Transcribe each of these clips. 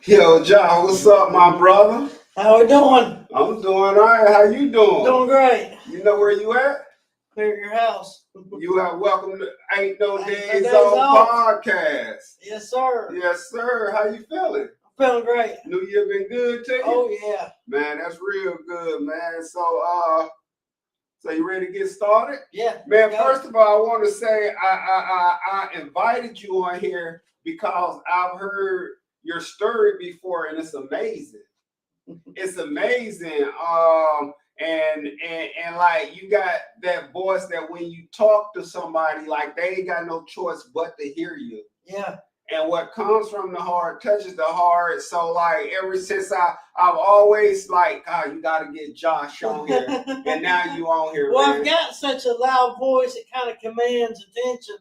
Yo, John, what's up, my brother? How we doing? I'm doing all right. How you doing? Doing great. You know where you at? Clear your house. You are welcome to Ain't No Ain't No Days Days Off Off. podcast. Yes, sir. Yes, sir. How you feeling? I'm feeling great. New Year been good to you? Oh yeah. Man, that's real good, man. So you ready to get started? Yeah. Man, go. first of all, I want to say I invited you on here because I've heard your story before, and it's amazing. It's amazing. And like you got that voice that when you talk to somebody, like they ain't got no choice but to hear you. Yeah. And what comes from the heart touches the heart. So like ever since I've always like, God, you gotta get Josh on here. And now you on here. Well, man. I've got such a loud voice, it kind of commands attention.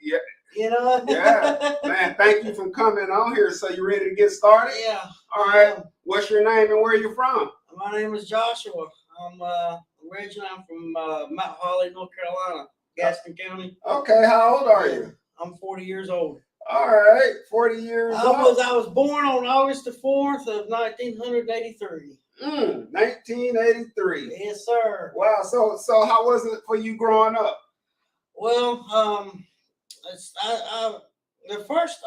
Yeah. You know? Yeah. Man, thank you for coming on here. So you ready to get started? Yeah. All right. What's your name and where you from? My name is Joshua. I'm originally from Mount Holly, North Carolina, Gaston County. Okay. How old are you? I'm 40 years old. All right, 40 years old. I was born on August the 4th of 1983. 1983. Yes, sir. Wow. So how was it for you growing up? Well, I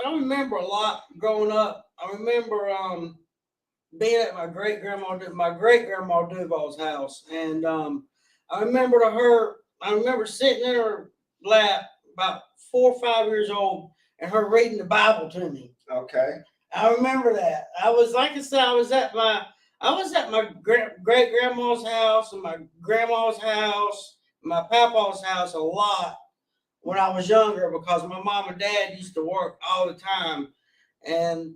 remember a lot growing up. I remember being at my great grandma Duval's house, and I remember sitting in her lap about 4 or 5 years old, and her reading the Bible to me. Okay. I remember that. I was at my great grandma's house and my grandma's house, my papa's house a lot when I was younger because my mom and dad used to work all the time. And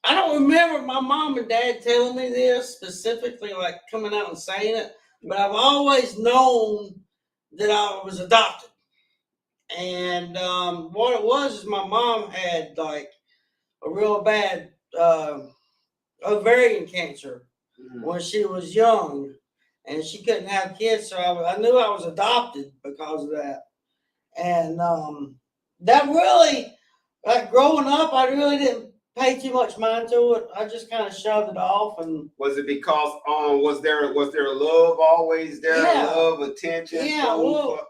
I don't remember my mom and dad telling me this specifically, like coming out and saying it, but I've always known that I was adopted. And what it was is my mom had like a real bad ovarian cancer when she was young, and she couldn't have kids. So I knew I was adopted because of that. And that really, like growing up, I really didn't pay too much mind to it. I just kind of shoved it off. And was it because was there love always there? Yeah. Love, attention. Yeah. Well,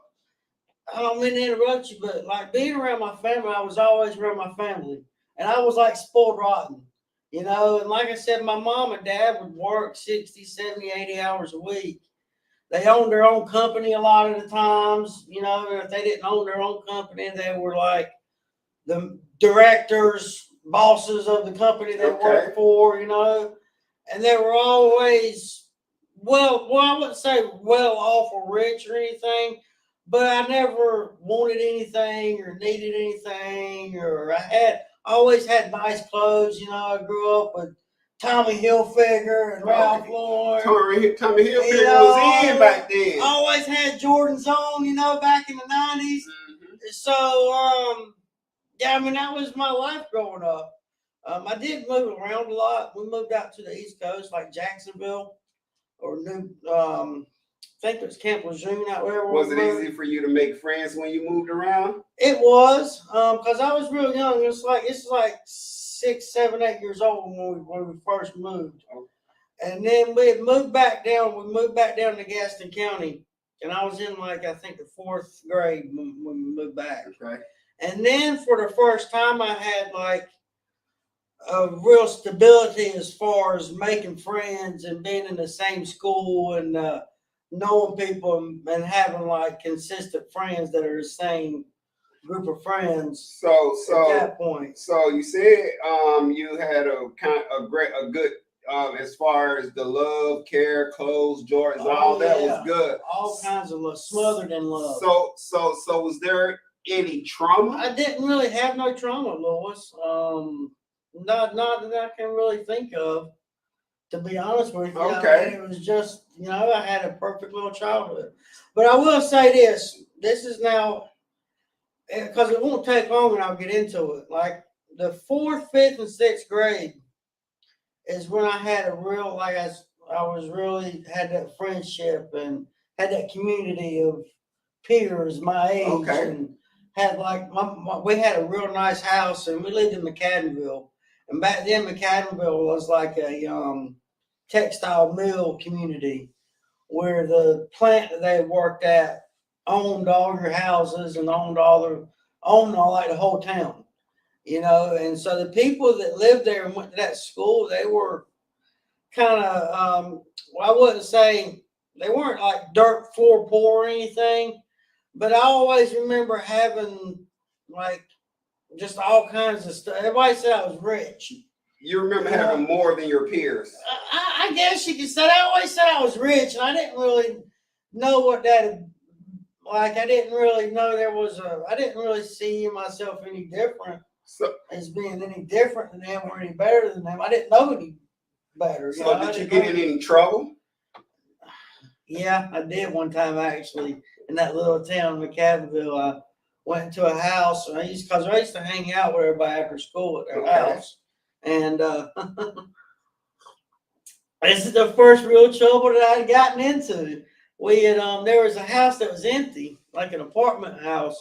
I don't mean to interrupt you, but like being around my family, I was always around my family, and I was like spoiled rotten, you know. And like I said, my mom and dad would work 60, 70, 80 hours a week. They owned their own company a lot of the times, you know. If they didn't own their own company, they were like the directors, bosses of the company they worked for, you know. And they were always I wouldn't say well off or rich or anything, but I never wanted anything or needed anything, or I always had nice clothes. You know, I grew up with Tommy Hilfiger and Ralph Lauren. Tommy Hilfiger was in back then. Always had Jordans on, you know, back in the 90s. Mm-hmm. So, yeah, I mean, that was my life growing up. I did move around a lot. We moved out to the East Coast, like Jacksonville or I think it was Camp Lejeune out there. Was it easy for you to make friends when you moved around? It was, because I was real young. It's like 6, 7, 8 years old when we first moved. Okay. And then we moved back down. We moved back down to Gaston County, and I was in like I think the 4th grade when we moved back. Okay. And then for the first time, I had like a real stability as far as making friends and being in the same school and knowing people and having like consistent friends that are the same group of friends. So at that point. So you said you had a good as far as the love, care, clothes, Jordans, all that was good. All kinds of love, smothered in love. So was there any trauma? I didn't really have no trauma, Lois. Not that I can really think of, to be honest with you. Okay. I mean, it was just, you know, I had a perfect little childhood. But I will say this is now, because it won't take long and I'll get into it. Like the 4th, 5th, and 6th grade is when I had a real, like I was really had that friendship and had that community of peers my age. Okay. And had like we had a real nice house, and we lived in McAdenville. And back then, McAdenville was like a textile mill community where the plant that they worked at owned all your houses and owned all like the whole town, you know. And so the people that lived there and went to that school, they were kind of well, I wouldn't say they weren't like dirt floor poor or anything, but I always remember having like just all kinds of stuff. Everybody said I was rich. You remember having more than your peers. I guess you could say. I always said I was rich, and I didn't really know what that like. I didn't really know there was a. I didn't really see myself any different as being any different than them or any better than them. I didn't know any better. So did you get in any trouble? Yeah, I did one time actually in that little town, McAdenville. I went into a house, and I used to hang out with everybody after school at their house. And this is the first real trouble that I had gotten into. We had there was a house that was empty, like an apartment house,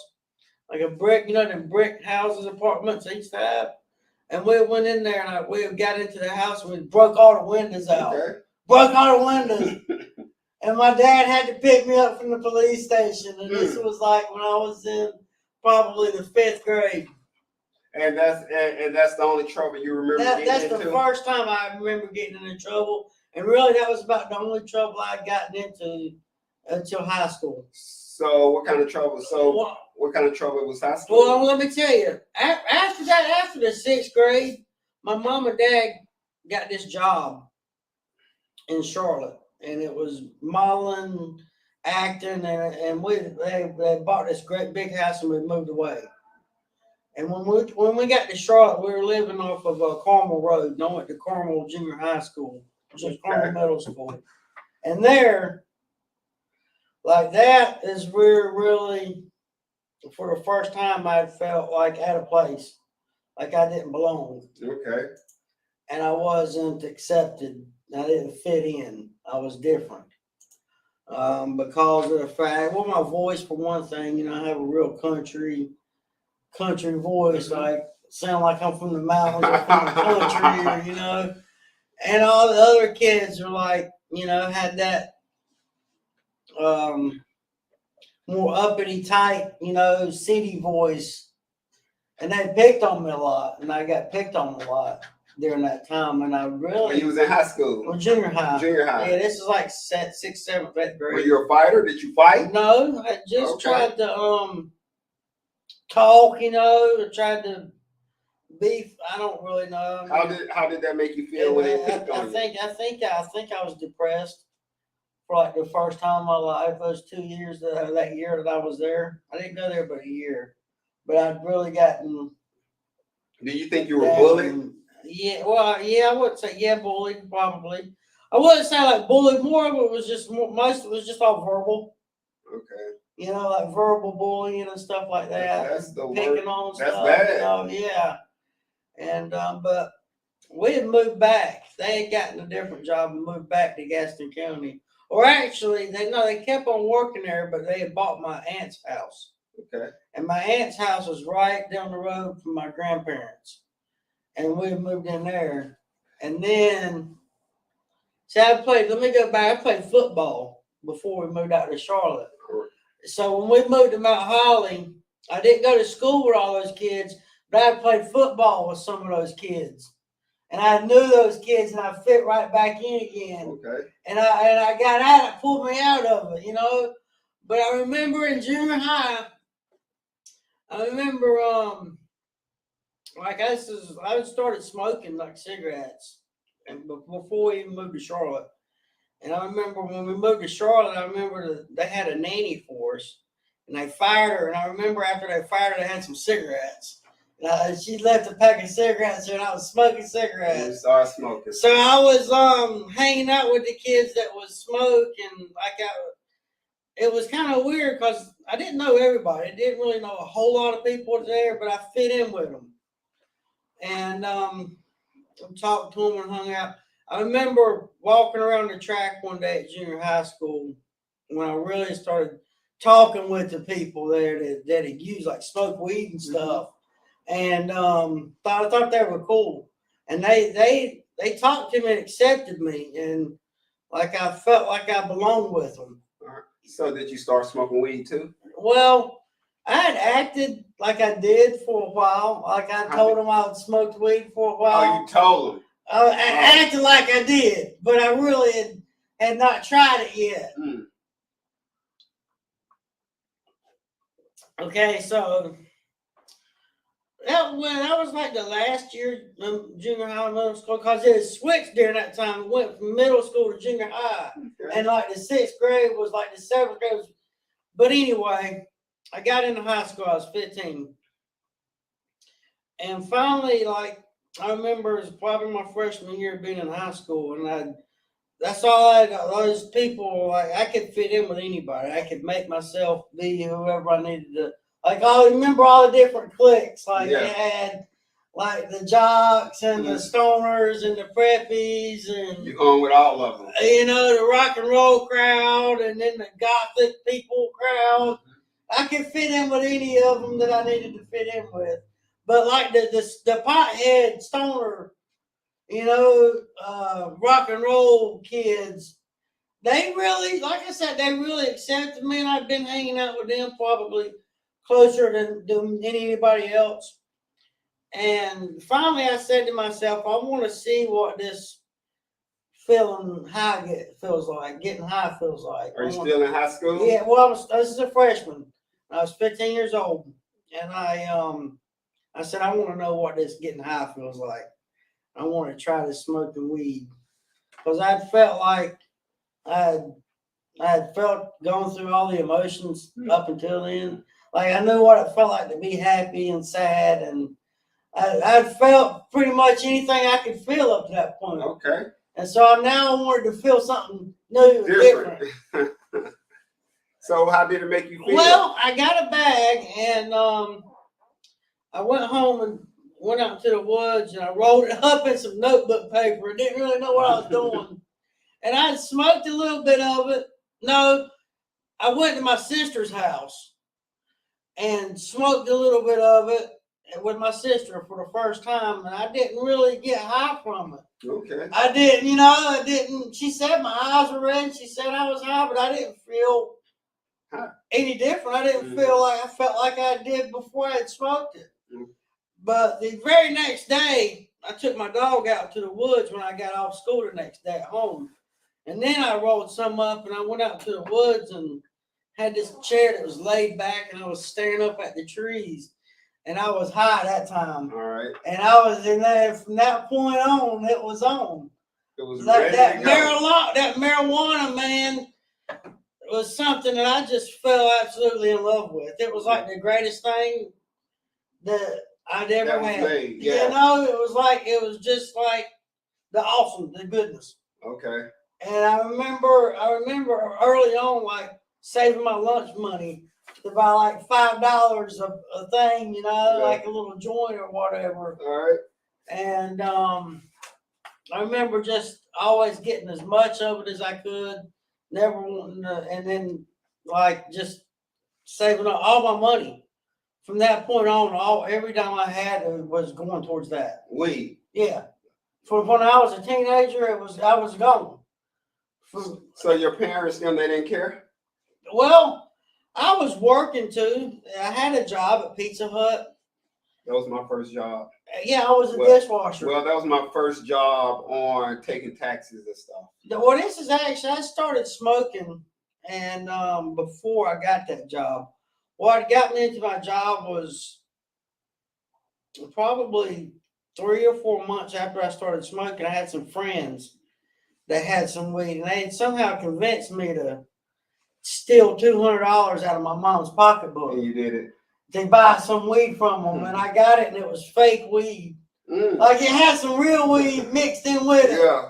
like a brick, you know, them brick houses, apartments each time. And we went in there and we got into the house and we broke all the windows out. Okay. Broke all the windows. And my dad had to pick me up from the police station. And this was like when I was in probably the 5th grade. And that's the only trouble you remember getting That's into? the first time I remember getting into trouble. And really, that was about the only trouble I'd gotten into until high school. So what kind of trouble? What kind of trouble was high school? Well, let me tell you. After the 6th grade, my mom and dad got this job in Charlotte. And it was modeling, acting, and they bought this great big house and we moved away. And when we got to Charlotte, we were living off of Carmel Road. And I went to Carmel Junior High School, which is Carmel Middle School. And there, like that is where really, for the first time, I felt like out of place, like I didn't belong. Okay. And I wasn't accepted. I didn't fit in. I was different. Because of the fact, well, my voice for one thing, you know, I have a real country voice, like sound like I'm from the mountains or from the country, or, you know. And all the other kids were like, you know, had that more uppity type, you know, city voice. And they picked on me a lot, and I got picked on a lot during that time. And I really. When you was in high school? Well, junior high. Junior high. Yeah, this is like 6th, 7th, 8th grade. Were you a fighter? Did you fight? No, I just tried to talk, you know, or tried to beef. I don't really know. How did that make you feel when they picked on you? I think I was depressed for like the first time in my life. Those 2 years that year that I was there. I didn't go there but a year, but I'd really gotten. Do you think you were bullied? Yeah, well, yeah, I wouldn't say bullied probably. I wouldn't say like bullied. More of it was just most of it was just all verbal. Okay. You know, like verbal bullying and stuff like that. That's the picking word. on That's stuff. bad. You know, yeah. And but we had moved back. They had gotten a different job and moved back to Gaston County. Or actually, they kept on working there, but they had bought my aunt's house. Okay. And my aunt's house was right down the road from my grandparents. And we moved in there. And then, let me go back. I played football before we moved out to Charlotte. So when we moved to Mount Holly, I didn't go to school with all those kids, but I played football with some of those kids. And I knew those kids and I fit right back in again. Okay. And I got out, it pulled me out of it, you know. But I remember in junior high, like I started smoking like cigarettes and before we even moved to Charlotte. And I remember when we moved to Charlotte, I remember they had a nanny for us and they fired her. And I remember after they fired her, they had some cigarettes. And she left a pack of cigarettes there and I was smoking cigarettes. You started smoking. So I was hanging out with the kids that was smoking. It was kind of weird because I didn't know everybody. I didn't really know a whole lot of people there, but I fit in with them. And talked to them and hung out. I remember walking around the track one day at junior high school when I really started talking with the people there that had used like smoke weed and stuff. And I thought they were cool. and they talked to me and accepted me, and like I felt like I belonged with them. All right. So did you start smoking weed too? Well, I had acted like I did for a while. Like I told them I had smoked weed for a while. Oh, you told them. I acted like I did, but I really had not tried it yet. Mm. Okay, so that was like the last year of junior high and middle school, because it had switched during that time. It went from middle school to junior high. Okay. And like the 6th grade was like the 7th grade was, but anyway, I got into high school, I was 15. And finally, like, I remember it was probably my freshman year being in high school, and that's all I got. Those people, like, I could fit in with anybody. I could make myself be whoever I needed to. Like, I remember all the different cliques. Like, Yeah. they had, like, the jocks and the stoners and the preppies and, You hung with all of them. you know, the rock and roll crowd and then the gothic people crowd. I could fit in with any of them that I needed to fit in with. But like the pothead stoner, you know, rock and roll kids, they really, like I said, they really accepted me, and I've been hanging out with them probably closer than anybody else. And finally, I said to myself, I want to see what this feeling high feels like. Getting high feels like. Are you still in high school? Yeah. Well, this is a freshman. I was 15 years old, and I said, I want to know what this getting high feels like. I want to try to smoke the weed, because I felt like I had felt going through all the emotions up until then. Like, I knew what it felt like to be happy and sad, and I felt pretty much anything I could feel up to that point. Okay. And so now I wanted to feel something new and different. So how did it make you feel? Well, I got a bag, and I went home and went out to the woods, and I rolled it up in some notebook paper. I didn't really know what I was doing. And I smoked a little bit of it. No, I went to my sister's house and smoked a little bit of it with my sister for the first time, and I didn't really get high from it. Okay. I didn't. She said my eyes were red. She said I was high, but I didn't feel any different. I didn't feel like I felt like I did before I had smoked it. But the very next day, I took my dog out to the woods when I got off school the next day at home. And then I rolled some up, and I went out to the woods and had this chair that was laid back, and I was staring up at the trees. And I was high that time. All right. And I was in there from that point on, it was on. It was Like ready that to go. that marijuana, man, was something that I just fell absolutely in love with. It was like the greatest thing that I'd ever had. Made, yeah. You know, it was just like the awesome, the goodness. Okay. And I remember early on, like, saving my lunch money to buy like $5 a thing, you know, like a little joint or whatever. All right. And I remember just always getting as much of it as I could, never wanting to, and then like just saving up all my money. From that point on, every time I had it was going towards that. Weed. Yeah. From when I was a teenager, I was gone. So your parents, they didn't care? Well, I was working too. I had a job at Pizza Hut. That was my first job. Yeah, I was a dishwasher. Well, that was my first job on taking taxis and stuff. Well, this is actually, I started smoking, and before I got that job. What got me into my job was probably 3 or 4 months after I started smoking. I had some friends that had some weed, and they had somehow convinced me to steal $200 out of my mom's pocketbook. And you did it. To buy some weed from them, and I got it, and it was fake weed. Like, it had some real weed mixed in with it. Yeah.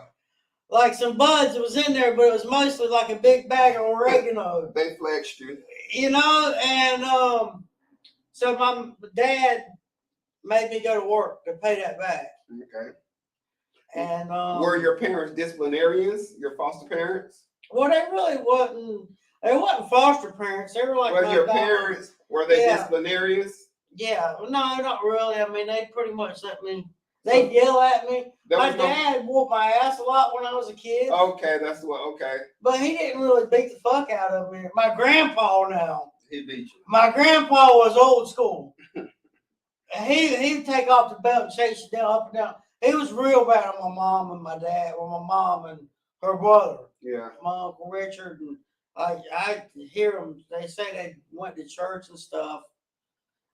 Like some buds that was in there, but it was mostly like a big bag of oregano. They flexed you. You know, and so my dad made me go to work to pay that back. Okay. And were your parents disciplinarians? Your foster parents? Well, they really wasn't. They wasn't foster parents. They were like. Well, your parents, were they disciplinarians? Yeah. No, not really. I mean, they pretty much let me They'd yell at me. There My was no- dad whooped my ass a lot when I was a kid, Okay, that's what. Okay, but he didn't really beat the fuck out of me. My grandpa now. he beat you. My grandpa was old school. He'd take off the belt and chase you down up and down. He was real bad on my mom and my dad, or my mom and her brother, Yeah. my Uncle Richard. And I hear them, they say they went to church and stuff,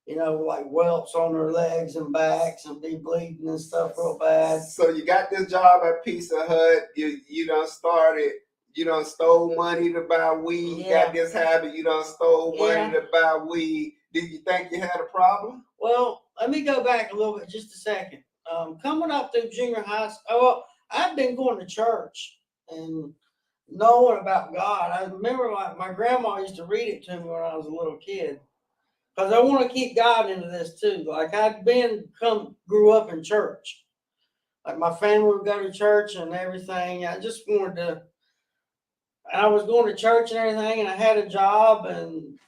you know, like whelps on their legs and backs and be bleeding and stuff real bad. So you got this job at Pizza Hut. You done started. You done stole money to buy weed. You Yeah. got this habit. You done stole money Yeah. to buy weed. Did you think you had a problem? Well, let me go back a little bit, just a second. Coming up through junior high school, well, I've been going to church and knowing about God. I remember my grandma used to read it to me when I was a little kid, because I want to keep God into this too. Like grew up in church. Like my family would go to church and everything. I just wanted to. I was going to church and everything, and I had a job, and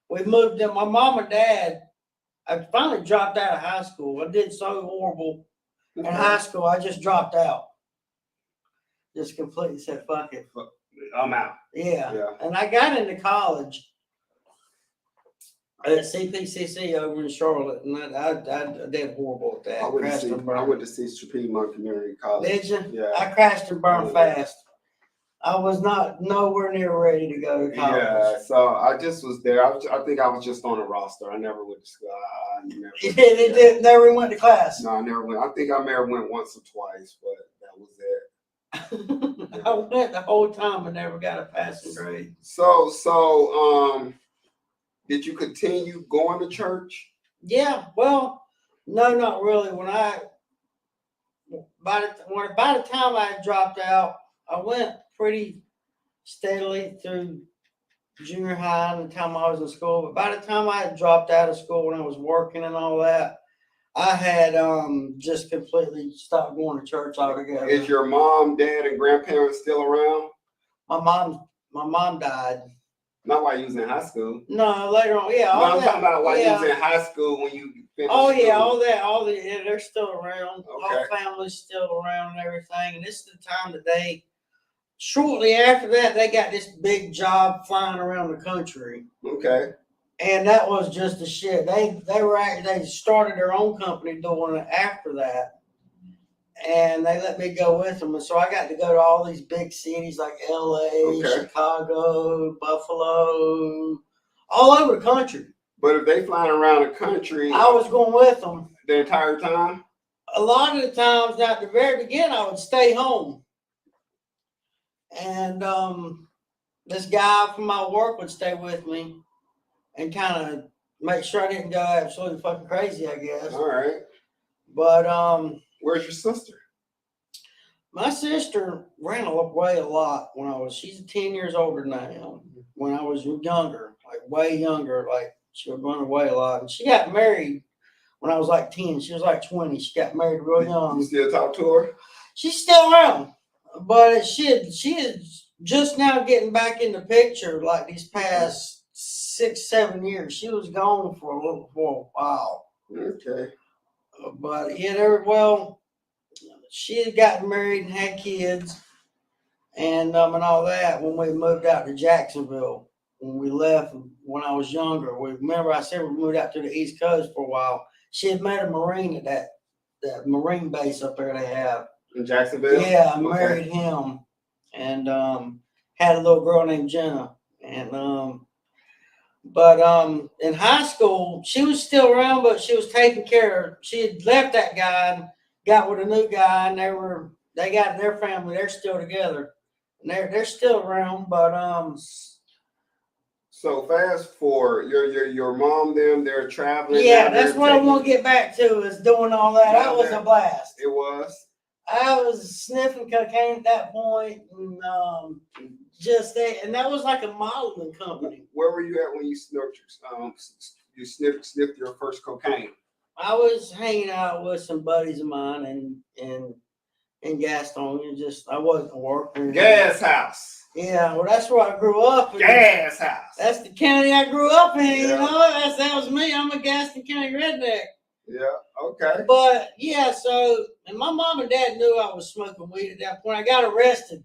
we moved in. My mom and dad. I finally dropped out of high school. I did so horrible in high school. I just dropped out. Just completely said, fuck it. I'm out. Yeah. Yeah. And I got into college at CPCC over in Charlotte, and I did horrible at that. I went Crashed to and burned. see Piedmont Community College. Did you? Yeah. I crashed and burned Yeah. fast. I was not nowhere near ready to go to college. Yeah, so I just was there. I think I was just on a roster. I never went to school. You did never went to class. No, I never went. I think I may have went once or twice, but that was it. I went the whole time and never got a passing grade. So, did you continue going to church? Yeah, well, no, not really. By the time I had dropped out, I went pretty steadily through junior high and the time I was in school. But by the time I had dropped out of school when I was working and all that, I had just completely stopped going to church altogether. Is your mom, dad, and grandparents still around? My mom died. Not while you was in high school. No, later on, yeah. No, I'm talking about while you yeah. was in high school when you finished Oh yeah, school. yeah, they're still around. Okay. All family's still around and everything. And this is the time that shortly after that, they got this big job flying around the country. Okay. And that was just the shit. They started their own company doing it after that. And they let me go with them. And so I got to go to all these big cities like LA, Okay. Chicago, Buffalo, all over the country. But if they flying around the country I was going with them. the entire time? A lot of the times, now at the very beginning, I would stay home. And this guy from my work would stay with me and kind of make sure I didn't go absolutely fucking crazy, I guess. All right. But Where's your sister? my sister ran away a lot she's 10 years older now. When I was younger, like way younger, like she would run away a lot. And she got married when I was like 10. She was like 20. She got married real young. You still talk to her? She's still around, but she is just now getting back in the picture like these past 6-7 years. She was gone for a while. Okay. But she had gotten married and had kids and all that when we moved out to Jacksonville. When we left when I was younger, I said we moved out to the East Coast for a while. She had met a Marine at that Marine base up there they have. In Jacksonville? Yeah, I Okay. married him and had a little girl named Jenna. And but in high school, she was still around, but she was taking care of. She had left that guy and got with a new guy, and they got their family. They're still together, and they're still around. But So fast forward, your mom, they're traveling. yeah, down that's there what I taking- want to get back to is doing all that. That was a blast. It was. I was sniffing cocaine at that point, and and that was like a modeling company. Where were you at when you sniffed your first cocaine? I was hanging out with some buddies of mine in Gaston. I wasn't working. Gas house. Yeah, well, that's where I grew up. Gas house. That's the county I grew up in. Yeah. You know, that was me. I'm a Gaston County redneck. Yeah. Okay. But yeah, so and my mom and dad knew I was smoking weed at that point. I got arrested.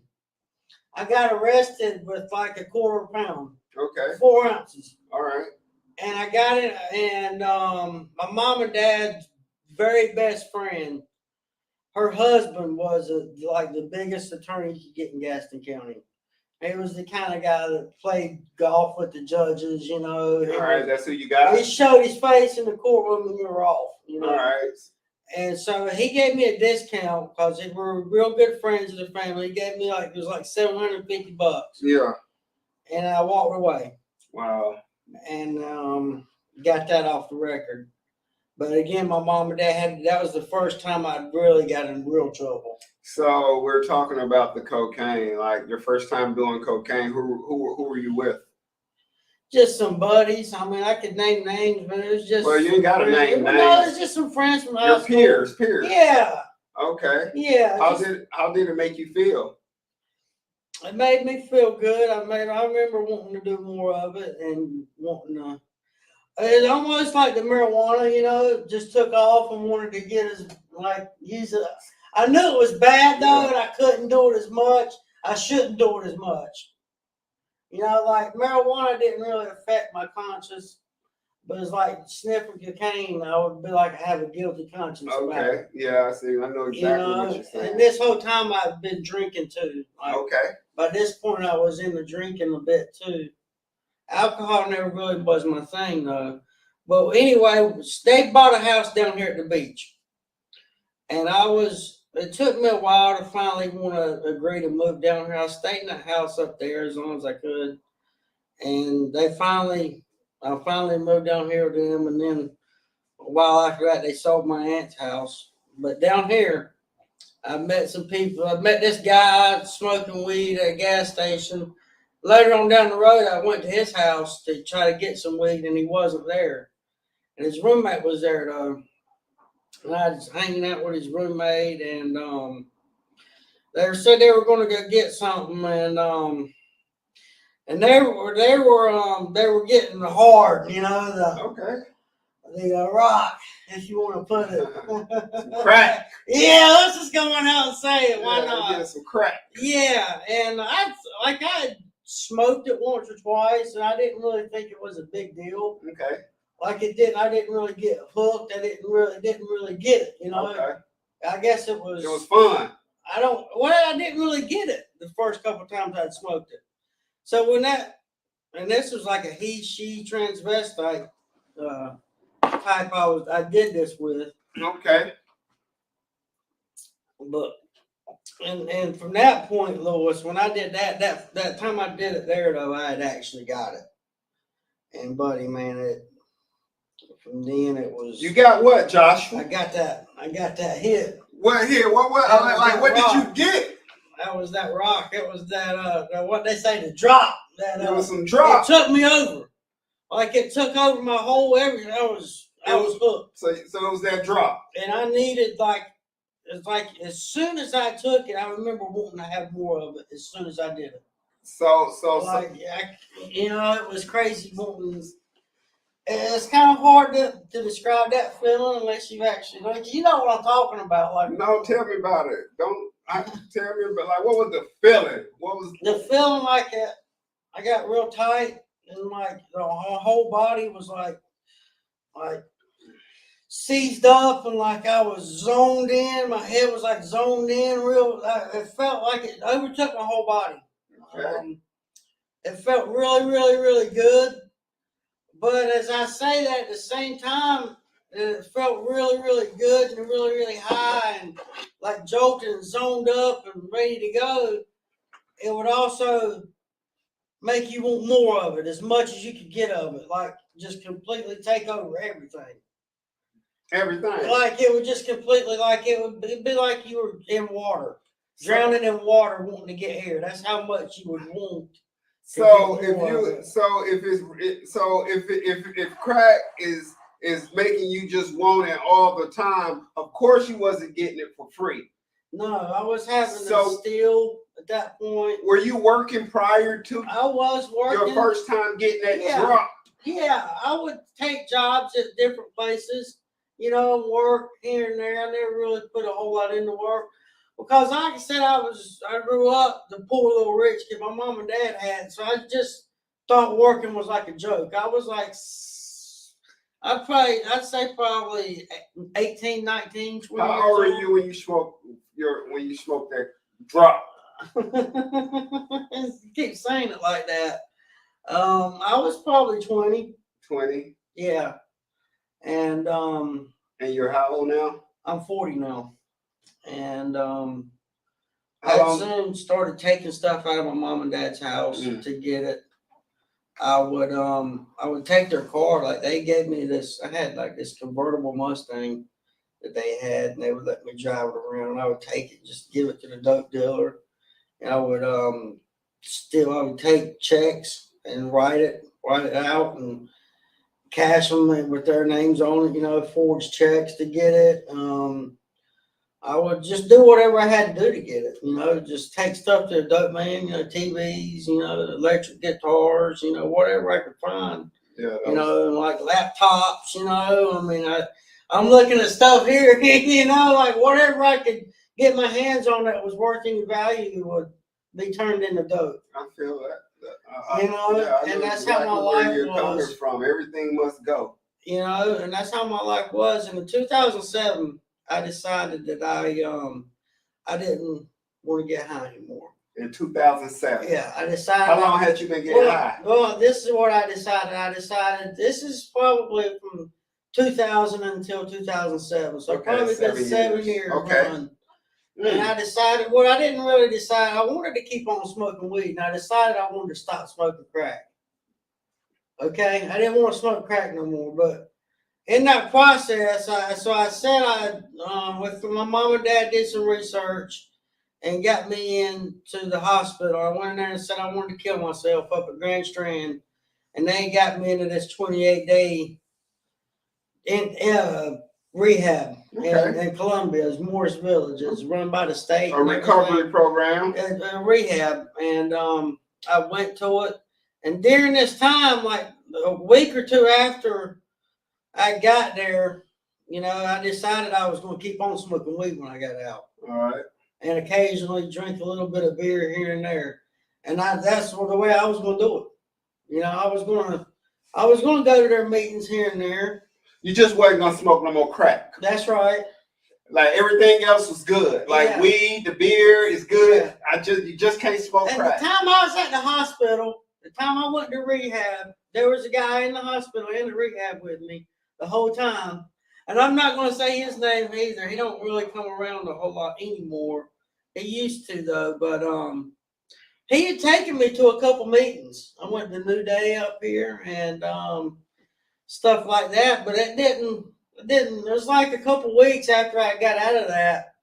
I got arrested with like a quarter pound, Okay. 4 ounces. All right. And I got it, and my mom and dad's very best friend, her husband was like the biggest attorney you could get in Gaston County. He was the kind of guy that played golf with the judges, you know. All right. That's who you got. He showed his face in the courtroom and you were off, you know. All right. And so he gave me a discount because they were real good friends of the family. He gave me like, it was like $750. Yeah. And I walked away. Wow. And got that off the record. But again, my mom and dad that was the first time I really got in real trouble. So we're talking about the cocaine, like your first time doing cocaine. Who were you with? Just some buddies. I mean, I could name names, but it was just. Well, you ain't got to name names. No, it's just some friends from high Your school. peers. Yeah. Okay. Yeah. How did it make you feel? It made me feel good. I remember wanting to do more of it and wanting to. It's almost like the marijuana, you know, just took off and wanted to get use it. I knew it was bad though, and I couldn't do it as much. I shouldn't do it as much. You know, like marijuana didn't really affect my conscience, but it's like sniffing cocaine. I would be like I have a guilty conscience. Okay, yeah, I see. I know exactly what you're saying. And this whole time I've been drinking too. Like, okay. By this point, I was into drinking a bit too. Alcohol never really was my thing though. But anyway, they bought a house down here at the beach, and it took me a while to finally want to agree to move down here. I stayed in that house up there as long as I could. And I finally moved down here with them. And then a while after that, they sold my aunt's house. But down here, I met some people. I met this guy smoking weed at a gas station. Later on down the road, I went to his house to try to get some weed, and he wasn't there. And his roommate was there, though. And I was hanging out with his roommate, and they said they were going to go get something, and they were getting hard, you know, the rock, if you want to put it. Crack. Yeah, let's just go on out and say it. Why not? Get some crack. Yeah, and I had smoked it once or twice, and I didn't really think it was a big deal. Okay. Like I didn't really get hooked. I didn't really get it, you know. Okay. I guess it was fun. I didn't really get it the first couple of times I'd smoked it. So and this was like a she transvestite type I did this with. Okay. But and from that point, Louis, when I did that time I did it there though, I had actually got it. And buddy, man, from then it was. You got what, Josh? I got that hit. What here? What did you get? That was that rock. It was that what they say, the drop. There was some drop. It took me over. Like it took over my whole everything. I was hooked. So it was that drop. And I needed it's like as soon as I took it, I remember wanting to have more of it as soon as I did it. So it was crazy wanting. It's kind of hard to describe that feeling unless you've actually, you know what I'm talking about. Like, no, tell me about it. Tell me about what was the feeling? What was the feeling? Like it, I got real tight and like the whole body was like seized up and like I was zoned in. My head was like zoned in real. It felt like it overtook my whole body. Okay. It felt really, really, really good. But as I say that at the same time, it felt really, really good and really, really high and like jolted and zoned up and ready to go. It would also make you want more of it, as much as you could get of it. Like just completely take over everything. Everything. Like it would just completely, it'd be like you were in water, drowning in water, wanting to get air. That's how much you would want. So if crack is making you just want it all the time, of course you wasn't getting it for free. No, I was having to steal at that point. Were you working prior to? I was working. Your first time getting that drop? Yeah, I would take jobs at different places you know, work here and there. I never really put a whole lot into work because, like I said, I grew up the poor little rich kid my mom and dad had, so I just thought working was like a joke. I was like, I'd say probably 18, 19, 20 How years old were old. you when you smoked that drop? You keep saying it like that. I was probably 20. 20. Yeah. And And you're how old now? I'm 40 now. And How I long? soon started taking stuff out of my mom and dad's house to get it. I would take their car. Like they gave me this, I had like this convertible Mustang that they had, and they would let me drive it around. And I would take it, just give it to the dope dealer. And I would take checks and write it out and cash them with their names on it, you know, forge checks to get it. I would just do whatever I had to do to get it, you know, just take stuff to the dope man, you know, TVs, you know, electric guitars, you know, whatever I could find, Yeah. you know, like laptops, you know. I mean, I'm looking at stuff here, you know, like whatever I could get my hands on that was worth any value would be turned into dope. I feel that. You know, I and know that's how exactly my where life you're coming was. from. Everything must go. You know, and that's how my life was. And in 2007, I decided that I didn't want to get high anymore. In 2007. Yeah, I decided. How long had you been getting high? Well, this is what I decided. I decided this is probably from 2000 until 2007. So Okay, probably 7 years. Okay. Run. And I decided, well, I didn't really decide. I wanted to keep on smoking weed, and I decided I wanted to stop smoking crack. Okay, I didn't want to smoke crack no more. But in that process, I said with my mom and dad did some research and got me into the hospital. I went in there and said I wanted to kill myself up at Grand Strand, and they got me into this 28-day rehab in Columbia. It's Morris Village. It's run by the state. A recovery program. A rehab, and I went to it. And during this time, like a week or two after I got there, you know, I decided I was going to keep on smoking weed when I got out. All right. And occasionally drink a little bit of beer here and there. And that's the way I was going to do it. You know, I was going to go to their meetings here and there. You just wasn't going to smoke no more crack. That's right. Like everything else was good. Like weed, the beer is good. Yeah. You just can't smoke crack. At the time I was at the hospital, the time I went to rehab, there was a guy in the hospital in the rehab with me the whole time. And I'm not going to say his name either. He don't really come around a whole lot anymore. He used to though, but he had taken me to a couple meetings. I went to New Day up here and stuff like that, but it didn't. It was like a couple weeks after I got out of that,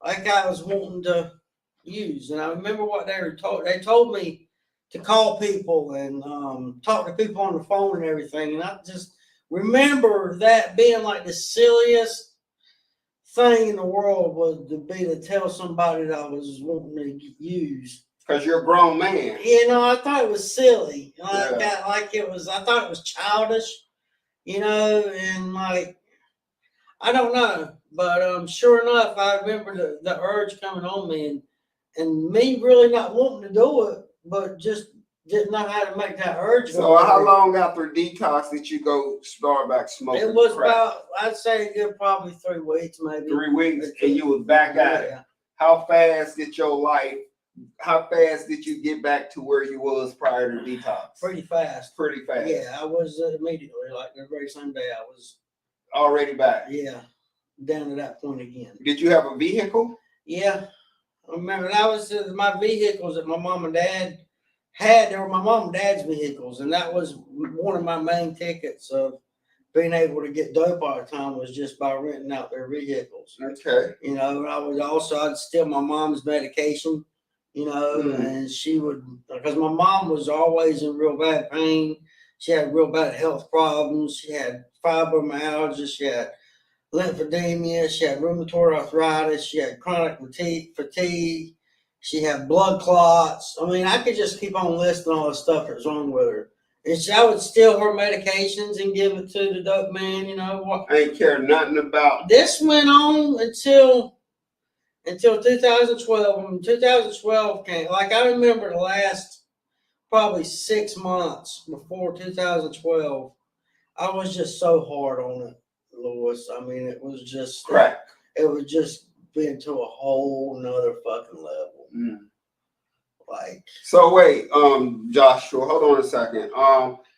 like I was wanting to use. And I remember what they were told. They told me to call people and talk to people on the phone and everything. And I just remember that being like the silliest thing in the world was to tell somebody that I was wanting to use. Because you're a grown man. You know, I thought it was silly. I thought it was childish, you know, and like, I don't know, but sure enough, I remember the urge coming on me and me really not wanting to do it, but just didn't know how to make that urge. So how long after detox did you go start back smoking? It was about, I'd say probably 3 weeks, maybe. 3 weeks, and you was back at it. How fast did you get back to where you was prior to detox? Pretty fast. Pretty fast. Yeah, I was immediately, like the very same day I was already back. Yeah, down to that point again. Did you have a vehicle? Yeah, I remember that was my vehicles that my mom and dad had. They were my mom and dad's vehicles, and that was one of my main tickets of being able to get dope all the time was just by renting out their vehicles. Okay. You know, I'd steal my mom's medication. You know, and she would, because my mom was always in real bad pain. She had real bad health problems. She had fibromyalgia. She had lymphedema. She had rheumatoid arthritis. She had chronic fatigue. She had blood clots. I mean, I could just keep on listing all the stuff that's wrong with her. I would steal her medications and give it to the dope man, you know. I ain't care nothing about. This went on until 2012. When 2012 came, like I remember the last probably 6 months before 2012, I was just so hard on it, Lewis. I mean, it was just Crack. It was just been to a whole nother fucking level. Mm. Like, So wait, Joshua, hold on a second.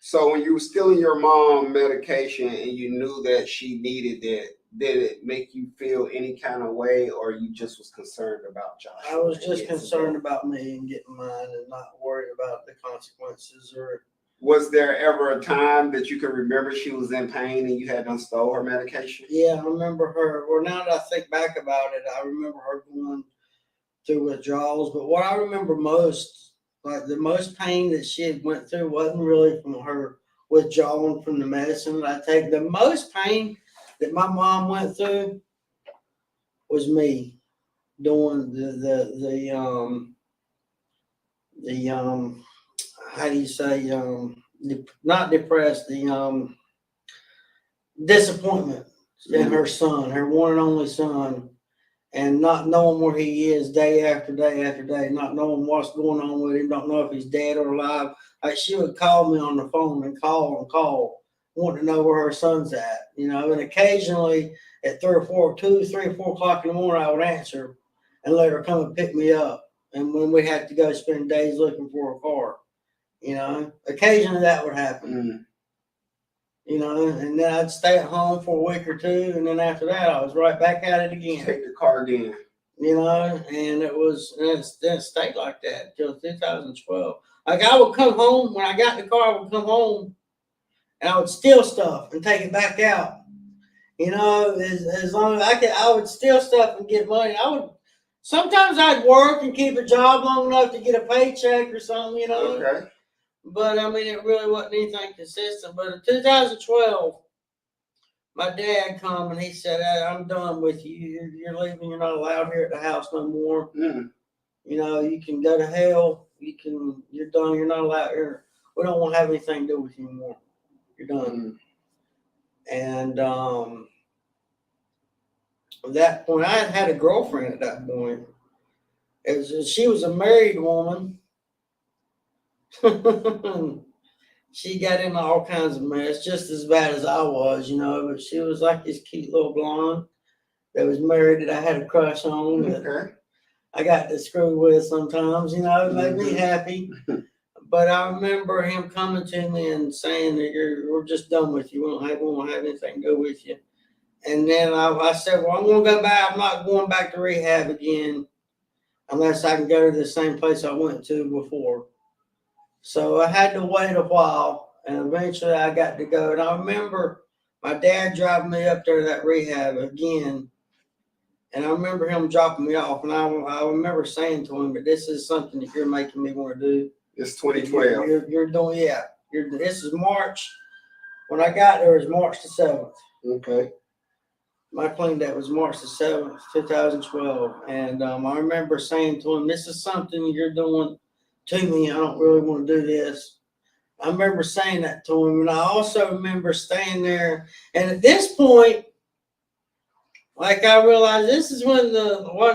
So when you were stealing your mom medication and you knew that she needed it, did it make you feel any kind of way, or you just was concerned about Joshua? I was just concerned about me and getting mine and not worried about the consequences. Or was there ever a time that you can remember she was in pain and you had done stole her medication? yeah, I remember her. Well, now that I think back about it, I remember her going through withdrawals. But what I remember most, like the most pain that she had went through, wasn't really from her withdrawing from the medicine that I take. The most pain that my mom went through was me doing the how do you say, not depressed, the disappointment in her son, her one and only son, and not knowing where he is day after day after day, not knowing what's going on with him, don't know if he's dead or alive. Like, she would call me on the phone and call, wanting to know where her son's at, you know. And occasionally at 3 or 4 o'clock in the morning, I would answer and let her come and pick me up. And when we had to go spend days looking for a car, you know, occasionally that would happen. Mm. You know, and then I'd stay at home for a week or two, and then after that, I was right back at it again. Take the car again. You know, and it stayed like that until 2012. Like, I would come home, when I got in the car, I would come home, and I would steal stuff and take it back out. You know, as long as I would steal stuff and get money. Sometimes I'd work and keep a job long enough to get a paycheck or something, you know. Okay. But I mean, it really wasn't anything consistent. But in 2012, my dad come and he said, hey, I'm done with you. You're leaving. You're not allowed here at the house no more. Mm. You know, you can go to hell. You're done. You're not allowed here. We don't want to have anything to do with you anymore. You're done. Mm. And at that point, I had a girlfriend at that point. She was a married woman. She got into all kinds of mess, just as bad as I was, you know. But she was like this cute little blonde that was married that I had a crush on. That I got to screw with sometimes, you know. It made me happy. But I remember him coming to me and saying that we're just done with you. We won't have anything to do with you. And then I said, well, I'm going to go back. I'm not going back to rehab again unless I can go to the same place I went to before. So I had to wait a while, and eventually I got to go. And I remember my dad driving me up there to that rehab again. And I remember him dropping me off. And I remember saying to him, but this is something that you're making me want to do. It's 2012. You're doing, yeah. This is March. When I got there, it was March the 7th. Okay. My clean date was March the 7th, 2012. And I remember saying to him, this is something you're doing to me. I don't really want to do this. I remember saying that to him. And I also remember staying there. And at this point, like, I realized this is when what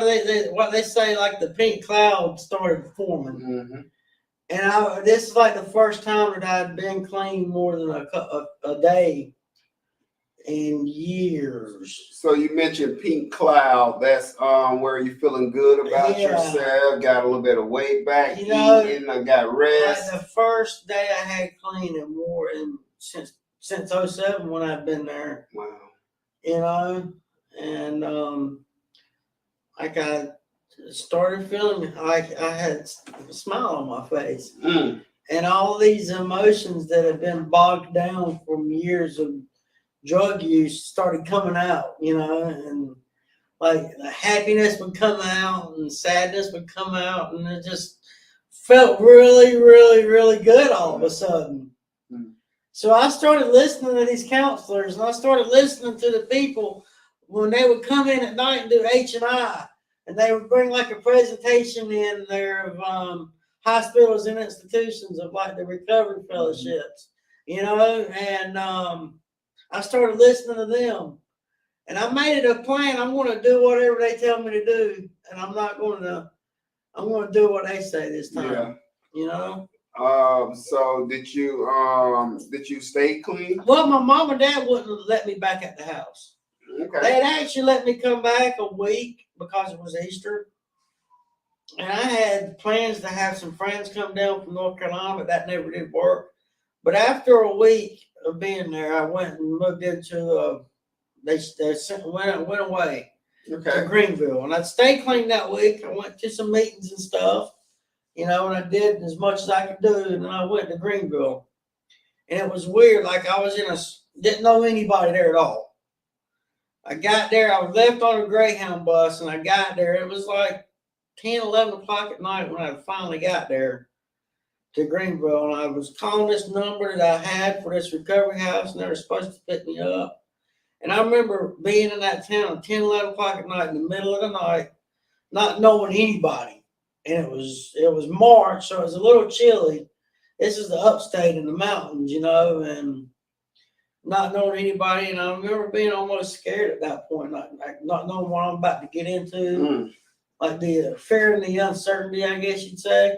they say, like, the pink cloud started forming. Mm-hmm. And this is like the first time that I'd been clean more than a day in years. So you mentioned pink cloud. That's where you're feeling good about yourself, got a little bit of weight back, you know, eating, I got rest. Like the first day I had clean and more since 07 when I've been there. Wow. You know, and like I started feeling like I had a smile on my face. Mm. And all these emotions that have been bogged down from years of drug use started coming out, you know, and like the happiness would come out and sadness would come out, and it just felt really, really, really good all of a sudden. Mm. So I started listening to these counselors, and I started listening to the people when they would come in at night and do H&I, and they would bring like a presentation in there of hospitals and institutions of like the recovery fellowships, you know, and I started listening to them. And I made it a plan. I'm going to do whatever they tell me to do, and I'm going to do what they say this time. Yeah. You know. So did you stay clean? Well, my mom and dad wouldn't let me back at the house. Okay. They had actually let me come back a week because it was Easter, and I had plans to have some friends come down from North Carolina, but that never did work. But after a week of being there, I went and moved into they went away Okay. to Greenville, and I stayed clean that week. I went to some meetings and stuff, you know, and I did as much as I could do, and then I went to Greenville, and it was weird. Like I was didn't know anybody there at all. I got there, I was left on a Greyhound bus, and I got there. It was like 10, 11 o'clock at night when I finally got there to Greenville, and I was calling this number that I had for this recovery house, and they were supposed to pick me up. And I remember being in that town 10, 11 o'clock at night in the middle of the night, not knowing anybody. And it was March, so it was a little chilly. This is the upstate in the mountains, you know, and not knowing anybody. And I remember being almost scared at that point, not knowing what I'm about to get into, like the fear and the uncertainty, I guess you'd say.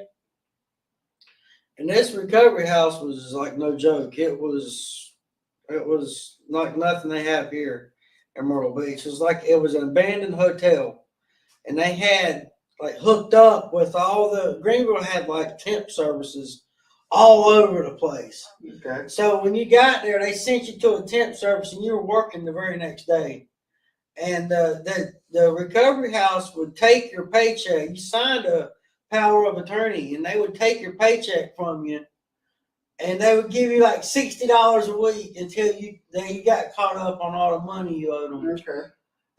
And this recovery house was like no joke. It was like nothing they have here in Myrtle Beach. It was an abandoned hotel, and they had like hooked up with Greenville had like temp services all over the place. Okay. So when you got there, they sent you to a temp service, and you were working the very next day. And the recovery house would take your paycheck. You signed a power of attorney, and they would take your paycheck from you. And they would give you like $60 a week until you got caught up on all the money you owed them. Okay.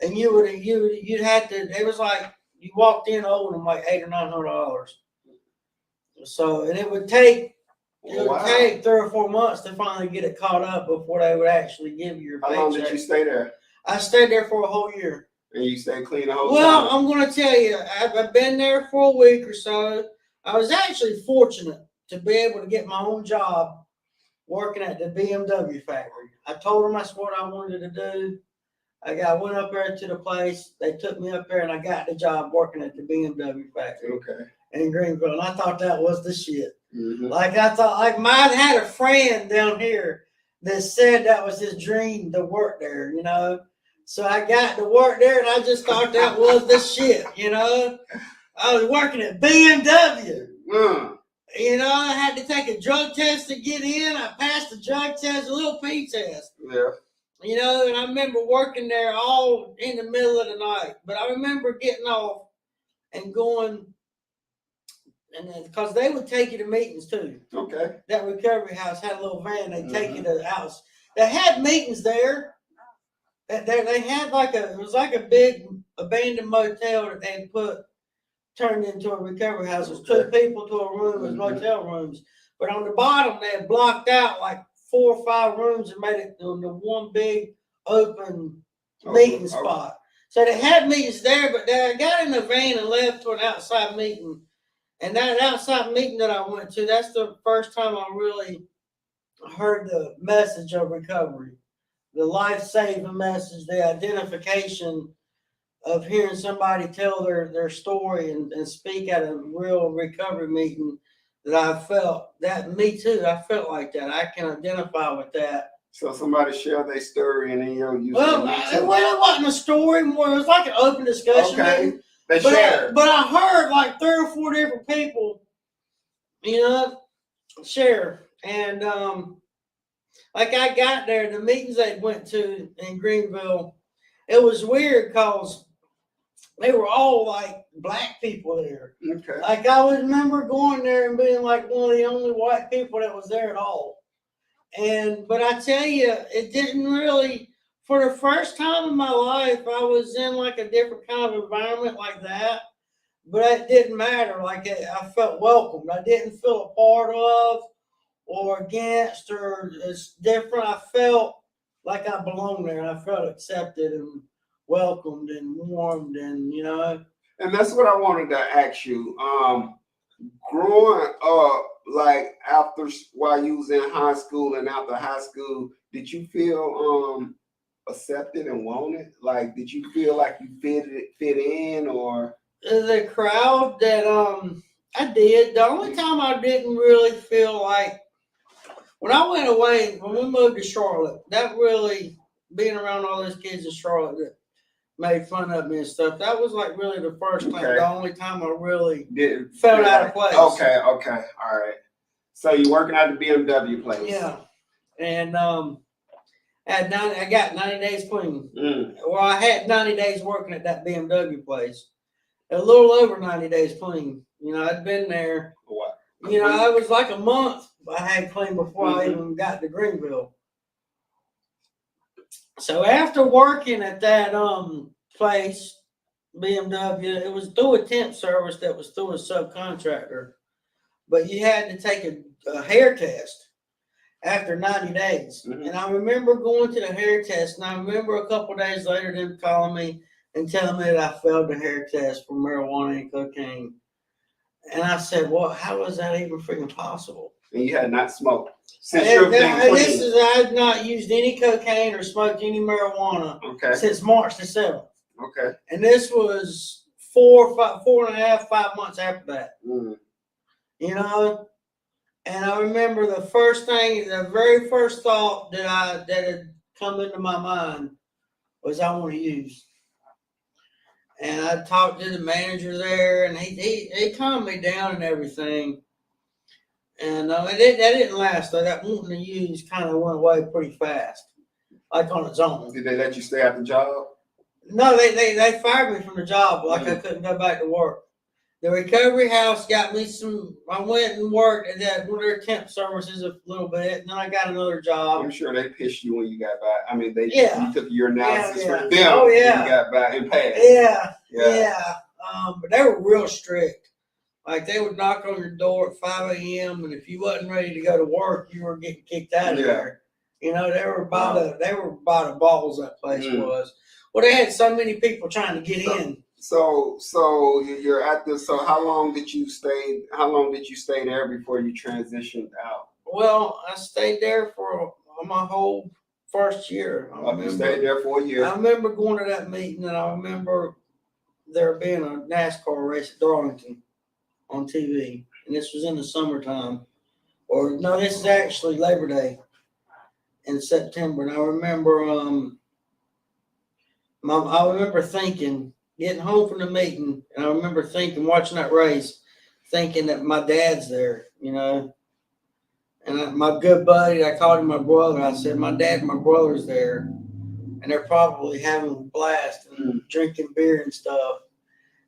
And you'd have to. It was like you walked in owing them like $800 or $900. So and it would take 3 or 4 months to finally get it caught up before they would actually give you your paycheck. How long did you stay there? I stayed there for a whole year. And you stayed clean the whole time? Well, I'm going to tell you, I've been there for a week or so. I was actually fortunate to be able to get my own job working at the BMW factory. I told them that's what I wanted to do. I went up there to the place. They took me up there, and I got the job working at the BMW factory in Greenville. And I thought that was the shit. Mm-hmm. Like I thought, like mine had a friend down here that said that was his dream to work there, you know. So I got to work there, and I just thought that was the shit, you know. I was working at BMW. You know, I had to take a drug test to get in. I passed the drug test, a little P test. Yeah. You know, and I remember working there all in the middle of the night. But I remember getting off and going, and because they would take you to meetings too. Okay. That recovery house had a little van. They'd take you to the house. They had meetings there. They had it was like a big abandoned motel that they had turned into a recovery house. It was 2 people to a room as motel rooms. But on the bottom, they had blocked out like 4 or 5 rooms and made it into one big open meeting spot. So they had meetings there, but I got in the van and left to an outside meeting. And that outside meeting that I went to, that's the first time I really heard the message of recovery, the life-saving message, the identification of hearing somebody tell their story and speak at a real recovery meeting that I felt that me too. I felt like that. I can identify with that. So somebody shared their story and then you it wasn't a story more. It was like an open discussion. Okay. They shared. But I heard like 3 or 4 different people, you know, share. And like I got there, the meetings they went to in Greenville, it was weird because they were all like black people there. Okay. Like I remember going there and being like one of the only white people that was there at all. But I tell you, it didn't really, for the first time in my life, I was in like a different kind of environment like that. But it didn't matter. Like I felt welcomed. I didn't feel a part of or against or it's different. I felt like I belonged there, and I felt accepted and welcomed and warmed, and you know. And that's what I wanted to ask you. growing up, like while you was in high school and after high school, did you feel accepted and wanted? Like, did you feel like you fit in, or The crowd that I did. The only time I didn't really feel like when I went away, when we moved to Charlotte, that really being around all those kids in Charlotte that made fun of me and stuff. That was like really the first time, Okay. the only time I really did felt out of place. Okay, all right. So you working at the BMW place? Yeah, and I got 90 days clean. Mm. Well, I had 90 days working at that BMW place. A little over 90 days clean. You know, I'd been there. What? You know, it was like a month I had clean before I Mhm. even got to Greenville. So after working at that place, BMW, it was through a temp service that was through a subcontractor, but you had to take a hair test after 90 days. Mhm. And I remember going to the hair test, and I remember a couple days later them calling me and telling me that I failed the hair test for marijuana and cocaine. And I said, well, how is that even freaking possible? And you had not smoked since you've been clean. I had not used any cocaine or smoked any marijuana since March the 7th. Okay. And this was 4.5, 5 months after that. Mm. You know? And I remember the very first thought that had come into my mind was I want to use. And I talked to the manager there, and he calmed me down and everything. And that didn't last, though. That wanting to use kind of went away pretty fast, like on its own. Did they let you stay at the job? No, they fired me from the job, like I couldn't go back to work. The recovery house got me I went and worked at one of their temp services a little bit, and then I got another job. I'm sure they pissed you when you got back. I mean, Yeah. you took your analysis Yeah. for them Oh, yeah. when you got back and passed. Yeah. But they were real strict. Like, they would knock on your door at 5 a.m., and if you wasn't ready to go to work, you were getting kicked out of there. You know, they were by the balls, that place was. Well, they had so many people trying to get in. So you're at this. So how long did you stay there before you transitioned out? Well, I stayed there for my whole first year. You stayed there for a year. I remember going to that meeting, and I remember there being a NASCAR race at Darlington on TV, and this was in the summertime. Or no, this is actually Labor Day in September. And I remember, I remember thinking, getting home from the meeting, and I remember thinking, watching that race, thinking that my dad's there, you know. And my good buddy, I called him my brother. I said, my dad and my brother's there, and they're probably having a blast and drinking beer and stuff.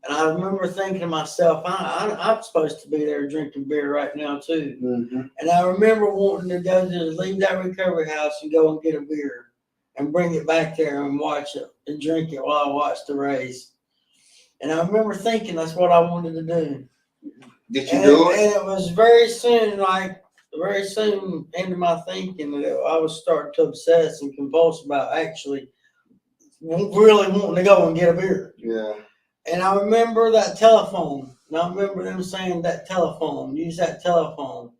And I remember thinking to myself, I'm supposed to be there drinking beer right now too. Mm-hmm. And I remember wanting to go leave that recovery house and go and get a beer and bring it back there and watch it and drink it while I watched the race. And I remember thinking that's what I wanted to do. Did you do it? And it was very soon into my thinking that I was starting to obsess and compulse about actually really wanting to go and get a beer. Yeah. And I remember that telephone. And I remember them saying use that telephone.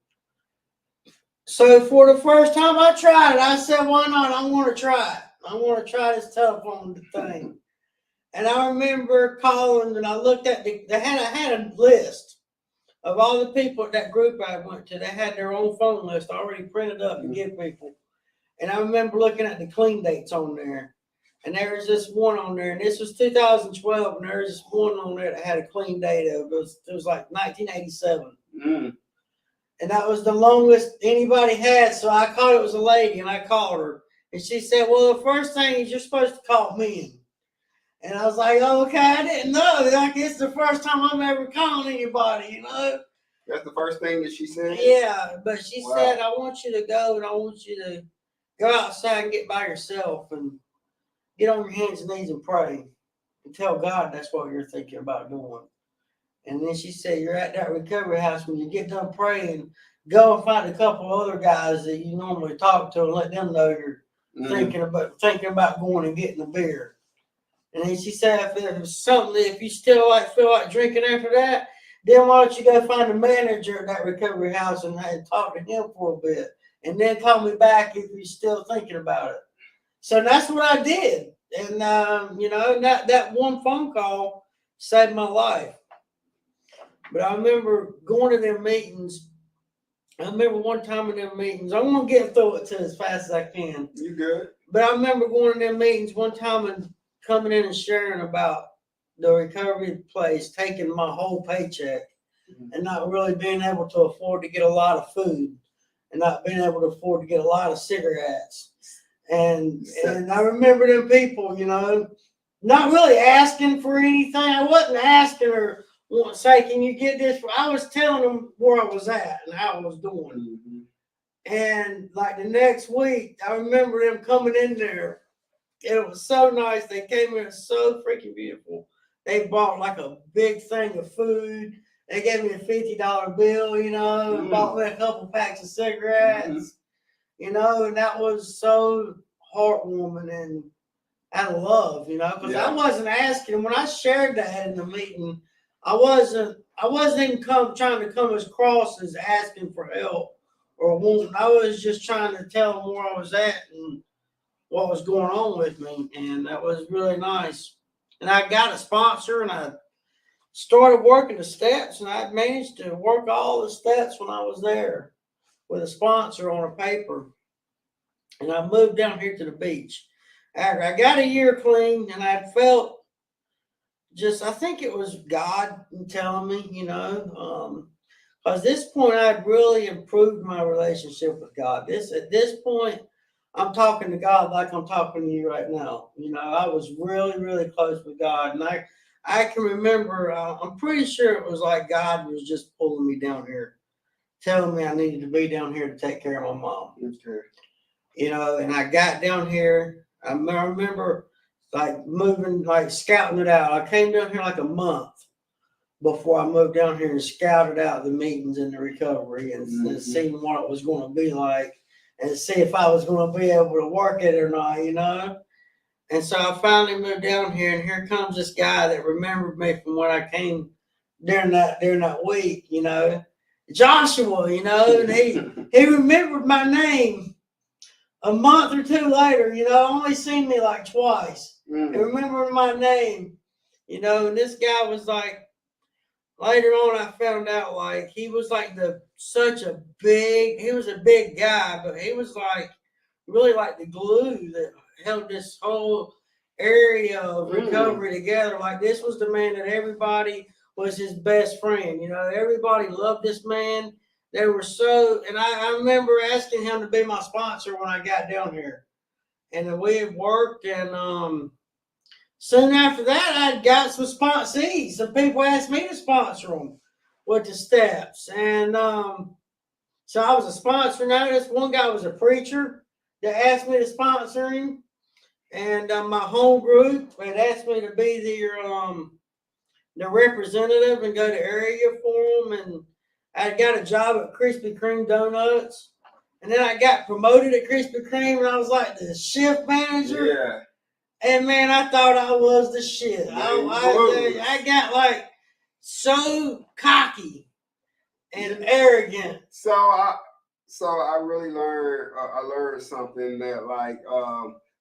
So for the first time I tried it, I said, why not? I want to try it. I want to try this telephone thing. And I remember calling, and I looked at they had a list of all the people at that group I went to. They had their own phone list already printed up to give people. And I remember looking at the clean dates on there. And there was this one on there, and this was 2012, and there was this one on there that had a clean date of it was like 1987. Mm. And that was the longest anybody had. So I called, it was a lady, and I called her. And she said, well, the first thing is you're supposed to call me. And I was like, oh, okay, I didn't know. Like, it's the first time I'm ever calling anybody, you know? That's the first thing that she said? Yeah, but she said, I want you to go, and I want you to go outside and get by yourself and get on your hands and knees and pray and tell God that's what you're thinking about doing. And then she said, you're at that recovery house. When you get done praying, go and find a couple other guys that you normally talk to and let them know you're thinking about going and getting a beer. And then she said, if it's something, if you still feel like drinking after that, Then why don't you go find the manager at that recovery house and talk to him for a bit, and then call me back if you're still thinking about it. So that's what I did, and that one phone call saved my life. But I remember going to their meetings. I remember one time in their meetings. I'm gonna get through it to as fast as I can. You good? But I remember going to their meetings one time and coming in and sharing about the recovery place, taking my whole paycheck and not really being able to afford to get a lot of food and not being able to afford to get a lot of cigarettes. And I remember them people, not really asking for anything. I wasn't asking her, say, can you get this? I was telling them where I was at and how I was doing. And like the next week, I remember them coming in there. It was so nice. They came in so freaking beautiful. They bought like a big thing of food. They gave me a $50 bill, and bought me a couple packs of cigarettes, and that was so heartwarming and out of love, because I wasn't asking. When I shared that in the meeting, I wasn't even trying to come as cross as asking for help or wanting. I was just trying to tell them where I was at and what was going on with me, and that was really nice. And I got a sponsor, and I started working the steps, and I managed to work all the steps when I was there with a sponsor on a paper. And I moved down here to the beach. After I got a year clean, and I felt I think it was God telling me, because at this point I'd really improved my relationship with God. At this point, I'm talking to God like I'm talking to you right now. I was really, really close with God, and I can remember. I'm pretty sure it was like God was just pulling me down here, telling me I needed to be down here to take care of my mom. And I got down here. I remember like moving, like scouting it out. I came down here like a month before I moved down here and scouted out the meetings and the recovery and seeing what it was going to be like and see if I was going to be able to work it or not, And so I finally moved down here, and here comes this guy that remembered me from when I came during that week, Joshua, and he remembered my name a month or two later, only seen me like twice. He remembered my name, and this guy was like, later on I found out like he was like he was a big guy, but he was like really like the glue that held this whole area of recovery together. Like this was the man that everybody was his best friend. Everybody loved this man. They were and I remember asking him to be my sponsor when I got down here. And we had worked, and soon after that, I got some sponsees. Some people asked me to sponsor them with the steps. And so I was a sponsor. Now, this one guy was a preacher that asked me to sponsor him. And my home group had asked me to be the representative and go to area for them. And I got a job at Krispy Kreme Donuts. And then I got promoted at Krispy Kreme, and I was like the shift manager. Yeah. And man, I thought I was the shit. I got like so cocky and arrogant. So I really learned. I learned something that like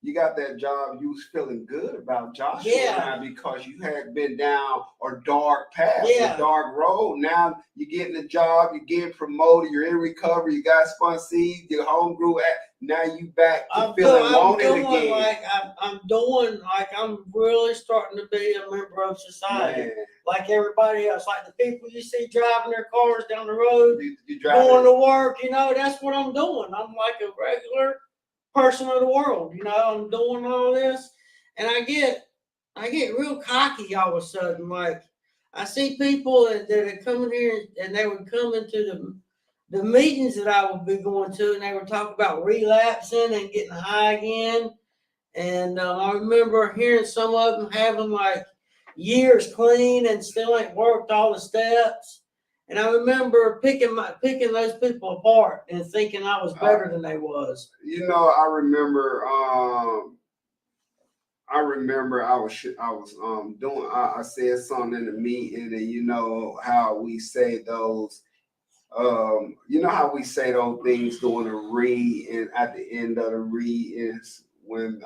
you got that job. You was feeling good about Joshua now because you had been down a dark path, a dark road. Now you're getting a job. You're getting promoted. You're in recovery. You got sponsees. Your home grew. Now you back to feeling wanted again. I'm really starting to be a member of society. Man. Like everybody else, like the people you see driving their cars down the road, going to work, that's what I'm doing. I'm like a regular person of the world, I'm doing all this, and I get real cocky all of a sudden. Like I see people that are coming here, and they would come into the meetings that I would be going to, and they would talk about relapsing and getting high again. And I remember hearing some of them having like years clean and still ain't worked all the steps. And I remember picking those people apart and thinking I was better than they was. I remember I remember I was doing I said something in the meeting, and you know how we say those you know how we say those things during the read, and at the end of the read is when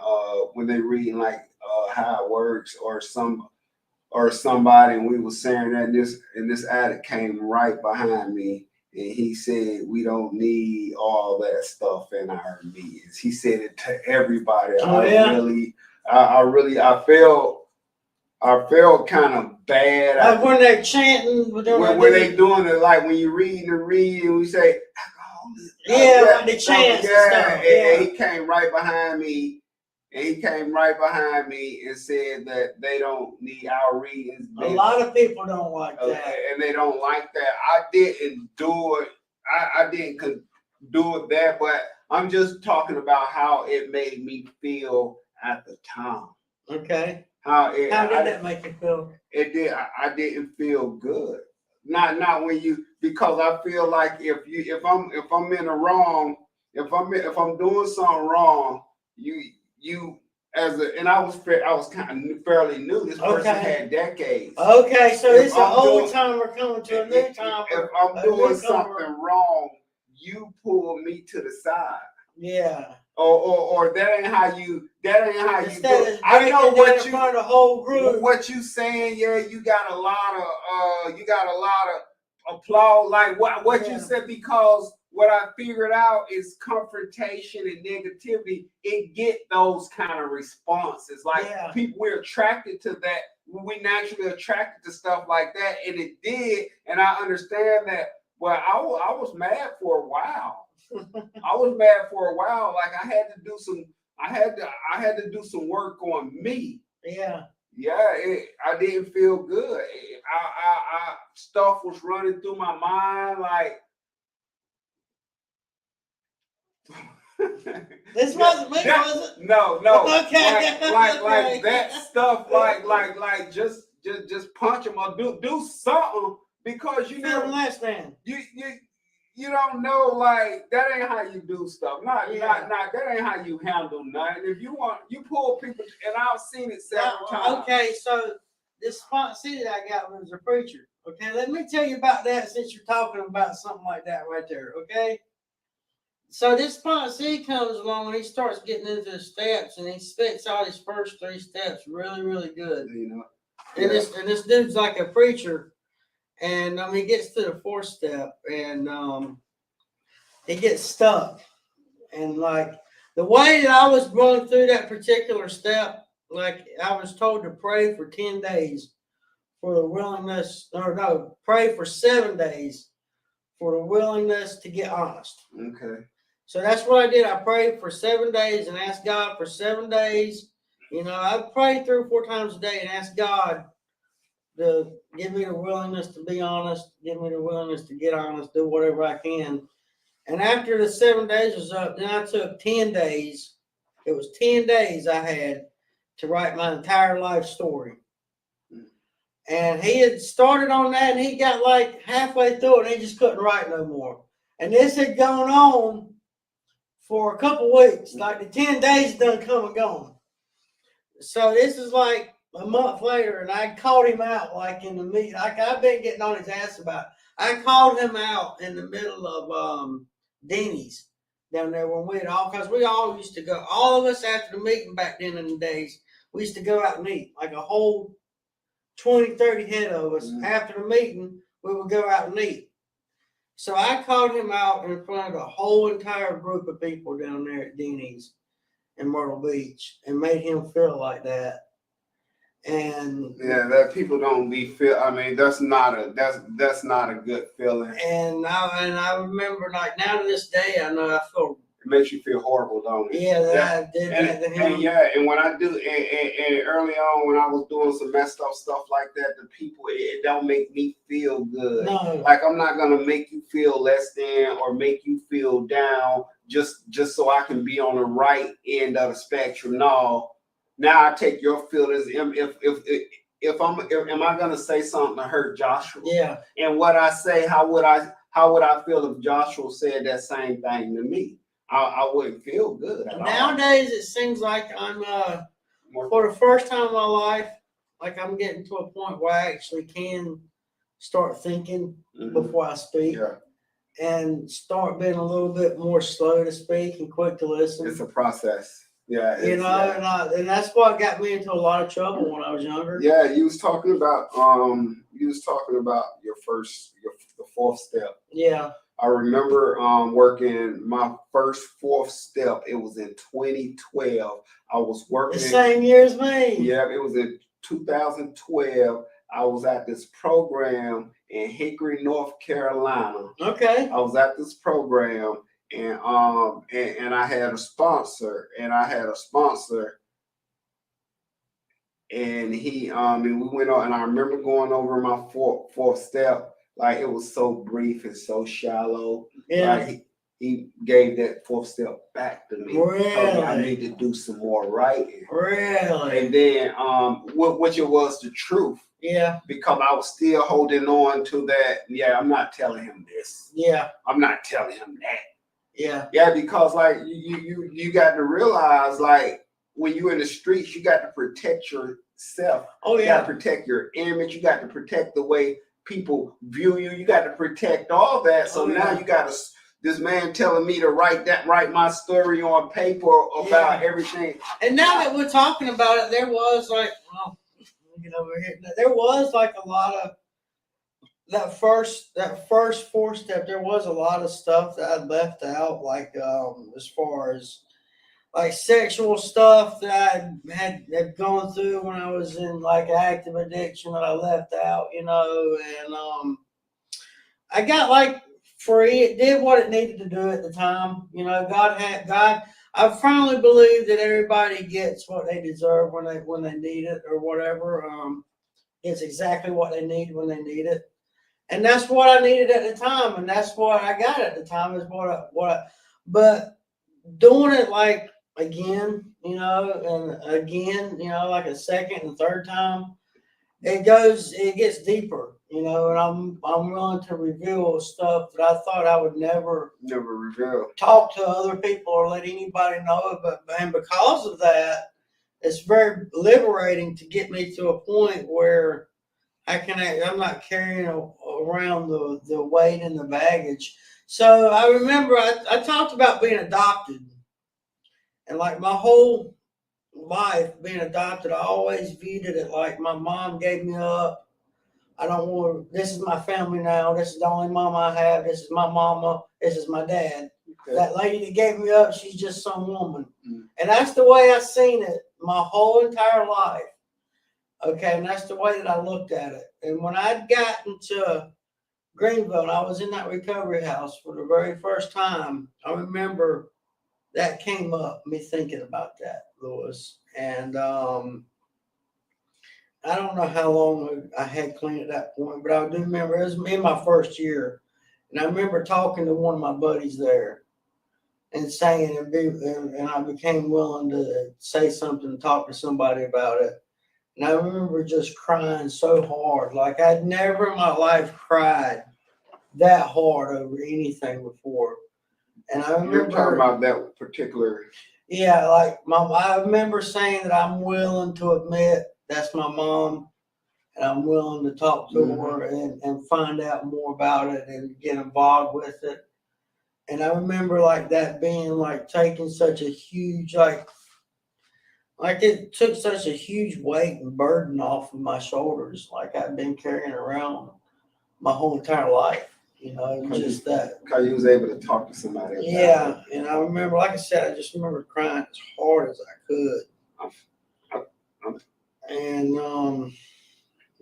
they read like how it works or somebody, and we were saying that this addict came right behind me, and he said we don't need all that stuff in our meetings. He said it to everybody. Oh, yeah? I felt kind of bad. Like when they're chanting, when they doing it, like when you read and we say, like the chants and stuff. And he came right behind me. And he came right behind me and said that they don't need our readings. A lot of people don't like that. And they don't like that. I didn't do it. I didn't do it that, but I'm just talking about how it made me feel at the time. Okay. How did that make you feel? It did. I didn't feel good. Not when you, because I feel like if I'm in the wrong, if I'm doing something wrong, you and I was kind of fairly new. This person had decades. Okay, so it's an old timer coming to a new timer. If I'm doing something wrong, you pull me to the side. Yeah. Or that ain't how you do it. I know what you the whole group. What you saying, yeah, you got a lot of applause, like what you said, because what I figured out is confrontation and negativity, it get those kind of responses. Like people, we're attracted to that. We naturally attracted to stuff like that, and it did. And I understand that. Well, I was mad for a while. I was mad for a while. Like I had to do some work on me. Yeah. Yeah, I didn't feel good. I stuff was running through my mind like. This wasn't me, was it? No. Okay. Like that stuff. Like just punch him or do something, because you never less than you don't know, like that ain't how you do stuff. Not that ain't how you handle nothing. If you want, you pull people, and I've seen it several times. Okay, so this sponsee that I got was a preacher. Okay, let me tell you about that since you're talking about something like that right there. Okay, so this sponsee comes along and he starts getting into the steps, and he spits out his first 3 steps really, really good. You know, and this dude's like a preacher. And he gets to the 4th step, and he gets stuck. And like the way that I was going through that particular step, like I was told to pray for 10 days for the willingness, pray for 7 days for the willingness to get honest. Okay. So that's what I did. I prayed for 7 days and asked God for 7 days. You know, I prayed 3 or 4 times a day and asked God to give me the willingness to be honest, give me the willingness to get honest, do whatever I can. And after the 7 days was up, then I took 10 days. It was 10 days I had to write my entire life story. And he had started on that, and he got like halfway through it, and he just couldn't write no more. And this had gone on for a couple weeks. Like the 10 days done come and gone. So this is like a month later, and I called him out like in the meeting. Like I've been getting on his ass about it. I called him out in the middle of Denny's down there when we all used to go. All of us after the meeting back then in the days, we used to go out and eat. Like a whole 20, 30 head of us. After the meeting, we would go out and eat. So I called him out in front of the whole entire group of people down there at Denny's in Myrtle Beach and made him feel like that. And that people don't feel. I mean, that's not a good feeling. And I remember, like now to this day, I know I feel. It makes you feel horrible, don't it? Yeah, I did that to him. And when I do, and early on when I was doing some messed up stuff like that, the people, it don't make me feel good. No. Like I'm not gonna make you feel less than or make you feel down just so I can be on the right end of the spectrum. No. Now I take your feelings. If am I gonna say something to hurt Joshua? Yeah. And what I say, how would I feel if Joshua said that same thing to me? I wouldn't feel good at all. Nowadays it seems like I'm For the first time in my life, like I'm getting to a point where I actually can start thinking before I speak. Yeah. And start being a little bit more slow to speak and quick to listen. It's a process. Yeah. You know, and that's what got me into a lot of trouble when I was younger. Yeah, you was talking about your the fourth step. Yeah. I remember working my first fourth step. It was in 2012. I was working the same year as me. Yeah, it was in 2012. I was at this program in Hickory, North Carolina. Okay. I was at this program and I had a sponsor and he and we went on, and I remember going over my fourth step. Like, it was so brief and so shallow. Yeah. Like, he gave that fourth step back to me. Really? Told me I need to do some more writing. Really? And then which it was the truth. Yeah. Because I was still holding on to that. Yeah, I'm not telling him this. Yeah. I'm not telling him that. Yeah. Yeah, because like you got to realize, like, when you're in the streets, you got to protect yourself. Oh, yeah. You got to protect your image. You got to protect the way people view you. You got to protect all that. So now you got this man telling me to write my story on paper about everything. And now that we're talking about it, there was like, well, get over here. There was like a lot of that first four step. There was a lot of stuff that I left out, like as far as like sexual stuff that I had gone through when I was in like active addiction that I left out, you know, and I got like free. It did what it needed to do at the time, you know. God. I firmly believe that everybody gets what they deserve when they need it or whatever. It's exactly what they need when they need it, and that's what I needed at the time, and that's what I got at the time. Is but doing it like again, you know, and again, you know, like a second and third time, it gets deeper, you know, and I'm willing to reveal stuff that I thought I would never reveal, talk to other people or let anybody know. And because of that, it's very liberating to get me to a point where I'm not carrying around the weight and the baggage. So I remember I talked about being adopted. And like my whole life being adopted, I always viewed it like my mom gave me up. I don't want, this is my family now. This is the only mom I have. This is my mama. This is my dad. Okay. That lady that gave me up, she's just some woman. And that's the way I seen it my whole entire life. Okay, and that's the way that I looked at it. And when I'd gotten to Greenville and I was in that recovery house for the very first time, I remember that came up, me thinking about that, Lewis. And I don't know how long I had clean at that point, but I do remember it was in my first year. And I remember talking to one of my buddies there and saying, and I became willing to say something and talk to somebody about it. And I remember just crying so hard. Like I'd never in my life cried that hard over anything before. And I remember you're talking about that particular. Yeah, like I remember saying that I'm willing to admit that's my mom, and I'm willing to talk to her and find out more about it and get involved with it. And I remember like that being like taking such a huge like it took such a huge weight and burden off of my shoulders, like I've been carrying around my whole entire life. You know, just that. Because you was able to talk to somebody about it. And I remember, like I said, I just remember crying as hard as I could. And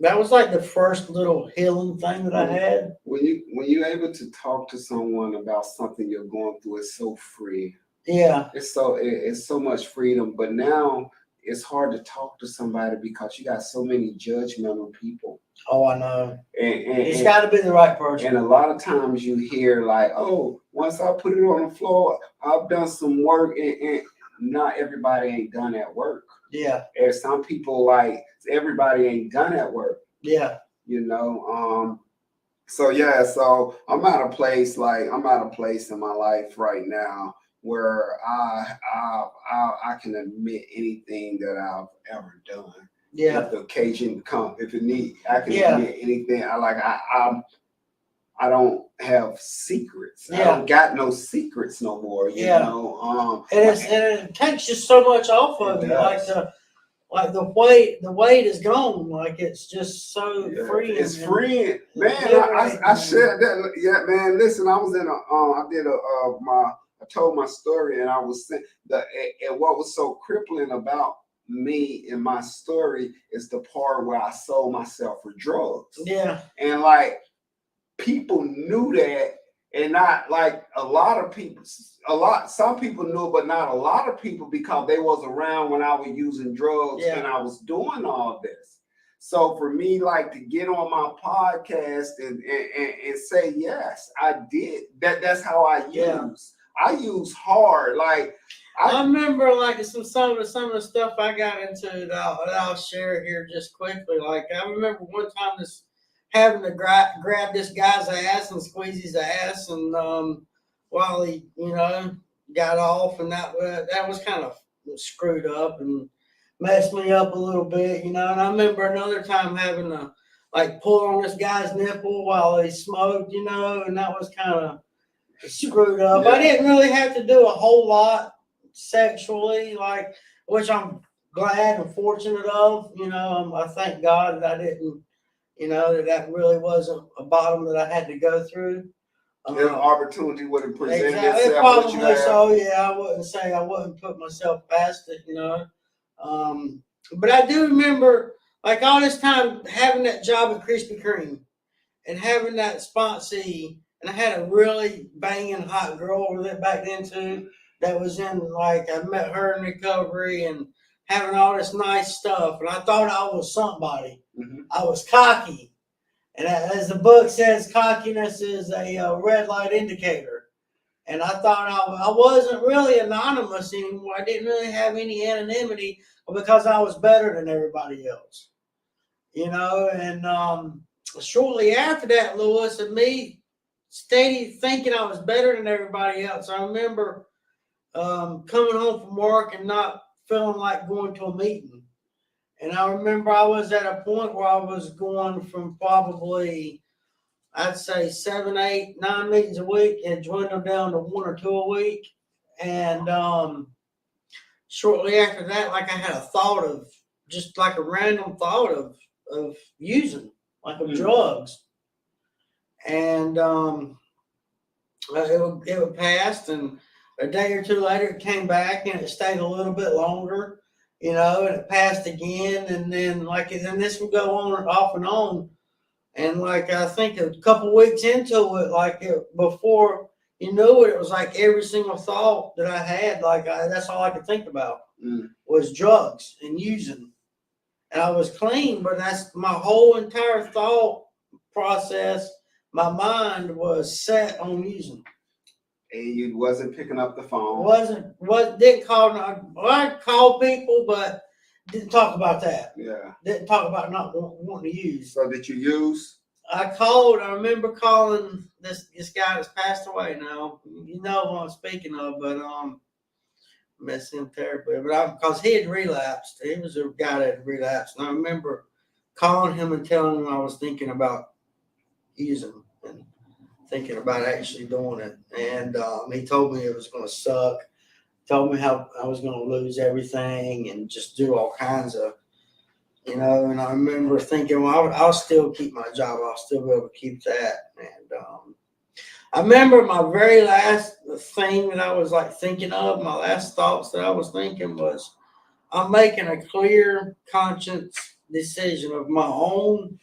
that was like the first little healing thing that I had. When you're able to talk to someone about something you're going through, it's so free. Yeah. It's so much freedom. But now it's hard to talk to somebody because you got so many judgmental people. Oh, I know. And it's got to be the right person. And a lot of times you hear like, oh, once I put it on the floor, I've done some work, and not everybody ain't done that work. Yeah. And some people, like, everybody ain't done that work. Yeah. You know, so I'm at a place in my life right now where I can admit anything that I've ever done. Yeah. If the occasion come, if it need, I can Yeah. admit anything. I don't have secrets. I Yeah. don't got no secrets no more. You Yeah. know. And it takes you so much off of It you. does. Like the weight is gone. Like it's just so Yeah, free. it's and free, man. liberating, I said that. Yeah, man. Listen, I was in I told my story, and I was saying and what was so crippling about me in my story is the part where I sold myself for drugs. Yeah. And like people knew that, and not like a lot of people. Some people knew, but not a lot of people, because they was around when I was using drugs. Yeah. And I was doing all this. So for me, like, to get on my podcast and say, yes, I did that. That's how I use. Yeah. I use hard. Like I remember like some of the stuff I got into that I'll share here just quickly. Like I remember one time having to grab this guy's ass and squeeze his ass, and while he got off, and that was kind of screwed up and messed me up a little bit, And I remember another time having to like pull on this guy's nipple while he smoked, and that was kind of screwed up. Yeah. I didn't really have to do a whole lot sexually, like, which I'm glad and fortunate of. I thank God that I didn't, that really wasn't a bottom that I had to go through. If opportunity would have presented Exactly. itself, Probably so. Yeah, I wouldn't put myself past it. But I do remember, like, all this time having that job at Krispy Kreme and having that sponsee. And I had a really banging hot girl over there back then too, that was in, like, I met her in recovery and having all this nice stuff. And I thought I was somebody. Mm-hmm. I was cocky. And as the book says, cockiness is a red light indicator. And I thought I wasn't really anonymous anymore. I didn't really have any anonymity because I was better than everybody else. And shortly after that, Lewis and me, steady thinking I was better than everybody else. I remember coming home from work and not feeling like going to a meeting. And I remember I was at a point where I was going from probably, I'd say 7, 8, 9 meetings a week, and dwindled down to 1 or 2 a week. And shortly after that, like, I had a thought of, just like a random thought of using, like, of drugs. And it passed, and a day or two later it came back, and it stayed a little bit longer, and it passed again, and then this would go on and off and on. And like, I think a couple weeks into it, before you knew it was like every single thought that I had, that's all I could think about was drugs and using. And I was clean, but that's my whole entire thought process. My mind was set on using. And you wasn't picking up the phone. Didn't call. I called people, but didn't talk about that. Yeah. Didn't talk about not wanting to use. So did you use? I called. I remember calling this guy that's passed away now. You know who I'm speaking of, but miss him terribly. But because he had relapsed. He was a guy that had relapsed, and I remember calling him and telling him I was thinking about using and thinking about actually doing it. And he told me it was going to suck. Told me how I was going to lose everything and just do all kinds of, and I remember thinking, well, I'll still keep my job. I'll still be able to keep that. And I remember my very last thing that I was like thinking of, my last thoughts that I was thinking was, I'm making a clear conscience decision of my own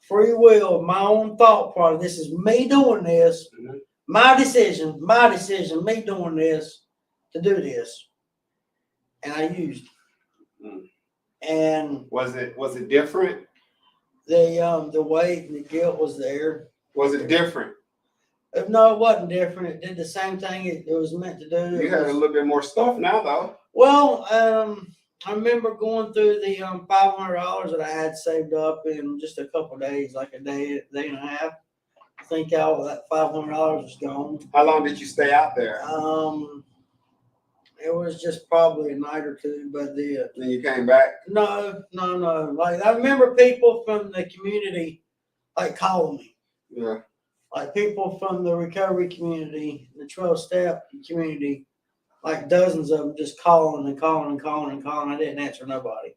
free will, my own thought process. This is me doing this, my decision, me doing this to do this. And I used. And was it different? The weight and the guilt was there. Was it different? No, it wasn't different. It did the same thing it was meant to do. You had a little bit more stuff now, though. Well, I remember going through the $500 that I had saved up in just a couple of days, like a day and a half. I think all that $500 was gone. How long did you stay out there? It was just probably a night or two, but Then you came back? no. Like I remember people from the community like calling me. Yeah. Like people from the recovery community, the 12-step community, like dozens of them just calling and calling and calling and calling. I didn't answer nobody.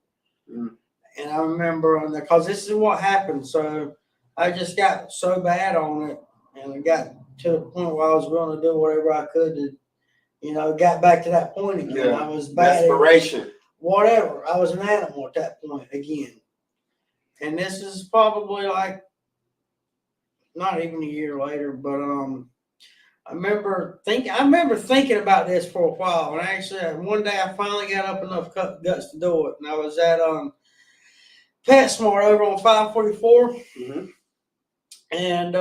Mm. And I remember, because this is what happened. So I just got so bad on it, and it got to the point where I was willing to do whatever I could to, got back to that point again. Yeah. I was bad. Desperation. Whatever. I was an animal at that point again. And this is probably like not even a year later, but I remember thinking about this for a while, and actually one day I finally got up enough guts to do it, and I was at PetSmart over on 544, Mm-hmm. and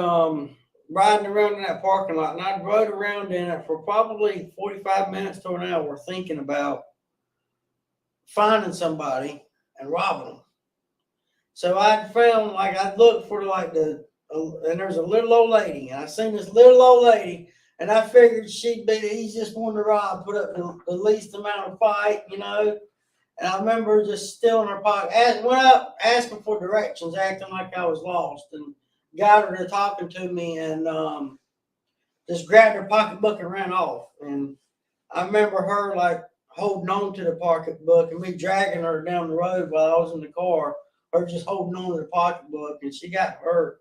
riding around in that parking lot, and I rode around in it for probably 45 minutes to an hour thinking about finding somebody and robbing them. So I'd found, like, I'd looked for like and there's a little old lady, and I seen this little old lady, and I figured she'd be the easiest one to rob, put up the least amount of fight, And I remember just stealing her pocket, went up asking for directions, acting like I was lost, and got her to talking to me, and just grabbed her pocketbook and ran off. And I remember her like holding on to the pocketbook and me dragging her down the road while I was in the car, her just holding on to the pocketbook, and she got hurt.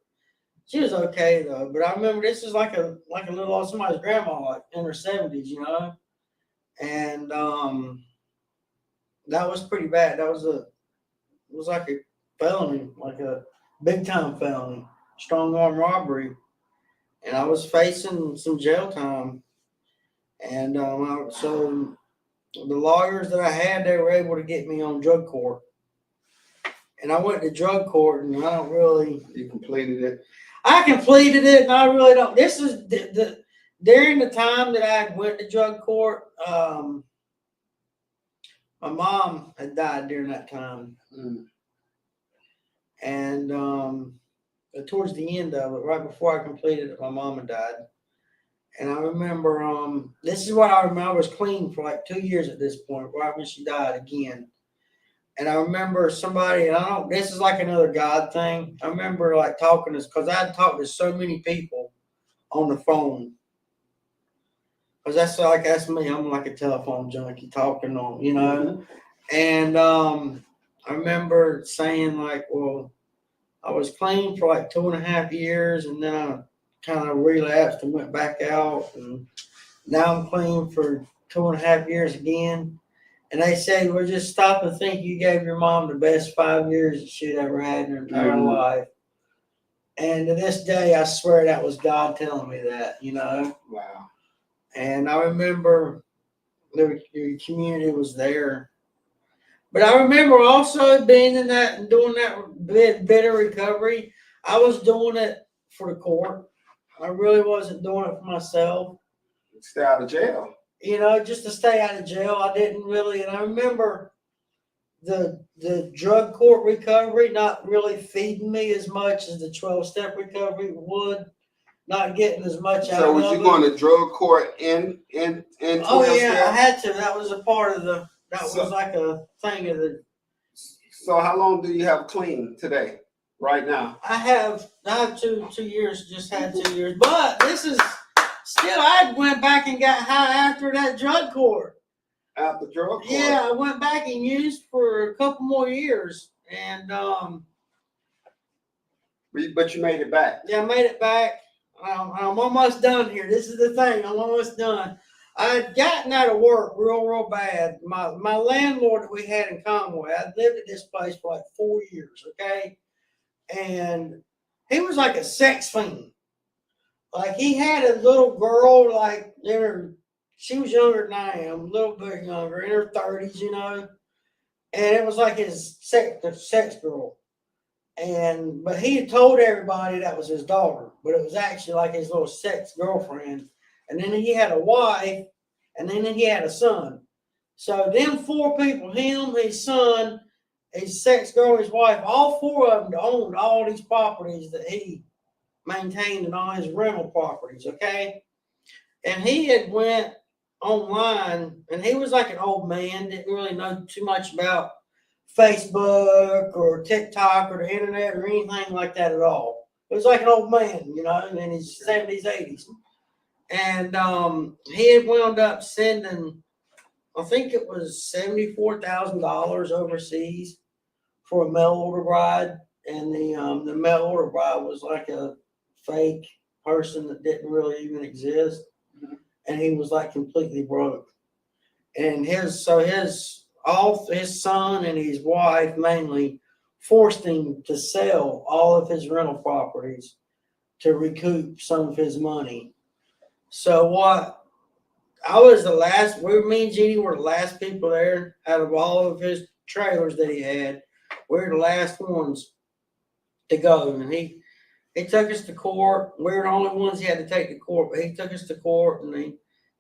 She was okay though, but I remember this is like a little old somebody's grandma, like in her 70s, and that was pretty bad. It was like a felony, like a big time felony, strong arm robbery, and I was facing some jail time. And so the lawyers that I had, they were able to get me on drug court, and I went to drug court, and I don't really. You completed it. I completed it, and I really don't. This is during the time that I went to drug court. My mom had died during that time, and towards the end of it, right before I completed it, my mom had died. And I remember, this is what I remember. I was clean for like 2 years at this point, right when she died again. And I remember somebody, and this is like another God thing. I remember like talking to, because I had talked to so many people on the phone. Because that's me. I'm like a telephone junkie talking on, Mm-hmm. And I remember saying like, well, I was clean for like 2.5 years, and then I kind of relapsed and went back out, and now I'm clean for 2.5 years again. And they said, well, just stop and think you gave your mom the best 5 years that she'd ever had in her entire life. And to this day, I swear that was God telling me that, Wow. And I remember the community was there. But I remember also being in that and doing that bit of recovery. I was doing it for the court. I really wasn't doing it for myself. Stay out of jail. Just to stay out of jail. I didn't really, and I remember the drug court recovery not really feeding me as much as the 12-step recovery would. Not getting as much out of it. So was you going to drug court in 12 Oh yeah, step? I had to. That was a part of was like a thing of the. So how long do you have clean today, right now? I have 2 years, just had 2 years. But this is still, I went back and got high after that drug court. After drug court? Yeah, I went back and used for a couple more years. And but you made it back. Yeah, I made it back. I'm almost done here. This is the thing. I'm almost done. I had gotten out of work real bad. My landlord that we had in Conway, I lived at this place for like 4 years, okay? And he was like a sex fiend. Like he had a little girl, like she was younger than I am, a little bit younger, in her 30s, And it was like his sex girl. But he had told everybody that was his daughter, but it was actually like his little sex girlfriend. And then he had a wife, and then he had a son. So them 4 people, him, his son, his sex girl, his wife, all 4 of them owned all these properties that he maintained and all his rental properties, okay? And he had went online, and he was like an old man, didn't really know too much about Facebook or TikTok or the internet or anything like that at all. It was like an old man, in his 70s, 80s. And he had wound up sending, I think it was $74,000 overseas for a mail order bride, and the mail order bride was like a fake person that didn't really even exist, and he was like completely broke. And his son and his wife mainly forced him to sell all of his rental properties to recoup some of his money. So what I was the last, me and Jeannie were the last people there out of all of his trailers that he had. We were the last ones to go. And he took us to court. We were the only ones he had to take to court, but he took us to court, and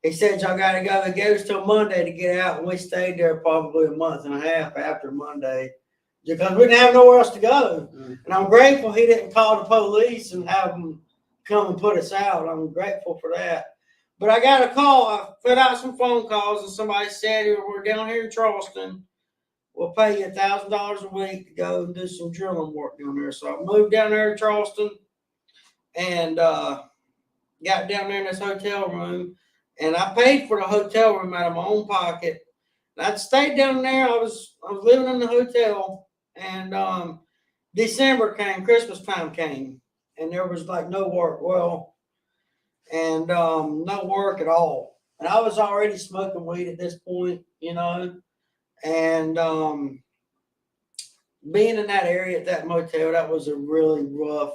he said, y'all got to go. They gave us till Monday to get out, and we stayed there probably a month and a half after Monday because we didn't have nowhere else to go. And I'm grateful he didn't call the police and have them come and put us out. I'm grateful for that. But I got a call. I put out some phone calls, and somebody said, we're down here in Charleston. We'll pay you $1,000 a week to go and do some drilling work down there. So I moved down there to Charleston and got down there in this hotel room. And I paid for the hotel room out of my own pocket. And I'd stayed down there. I was living in the hotel, and December came, Christmas time came, and there was like no work. And no work at all. And I was already smoking weed at this point, and being in that area at that motel, that was a really rough.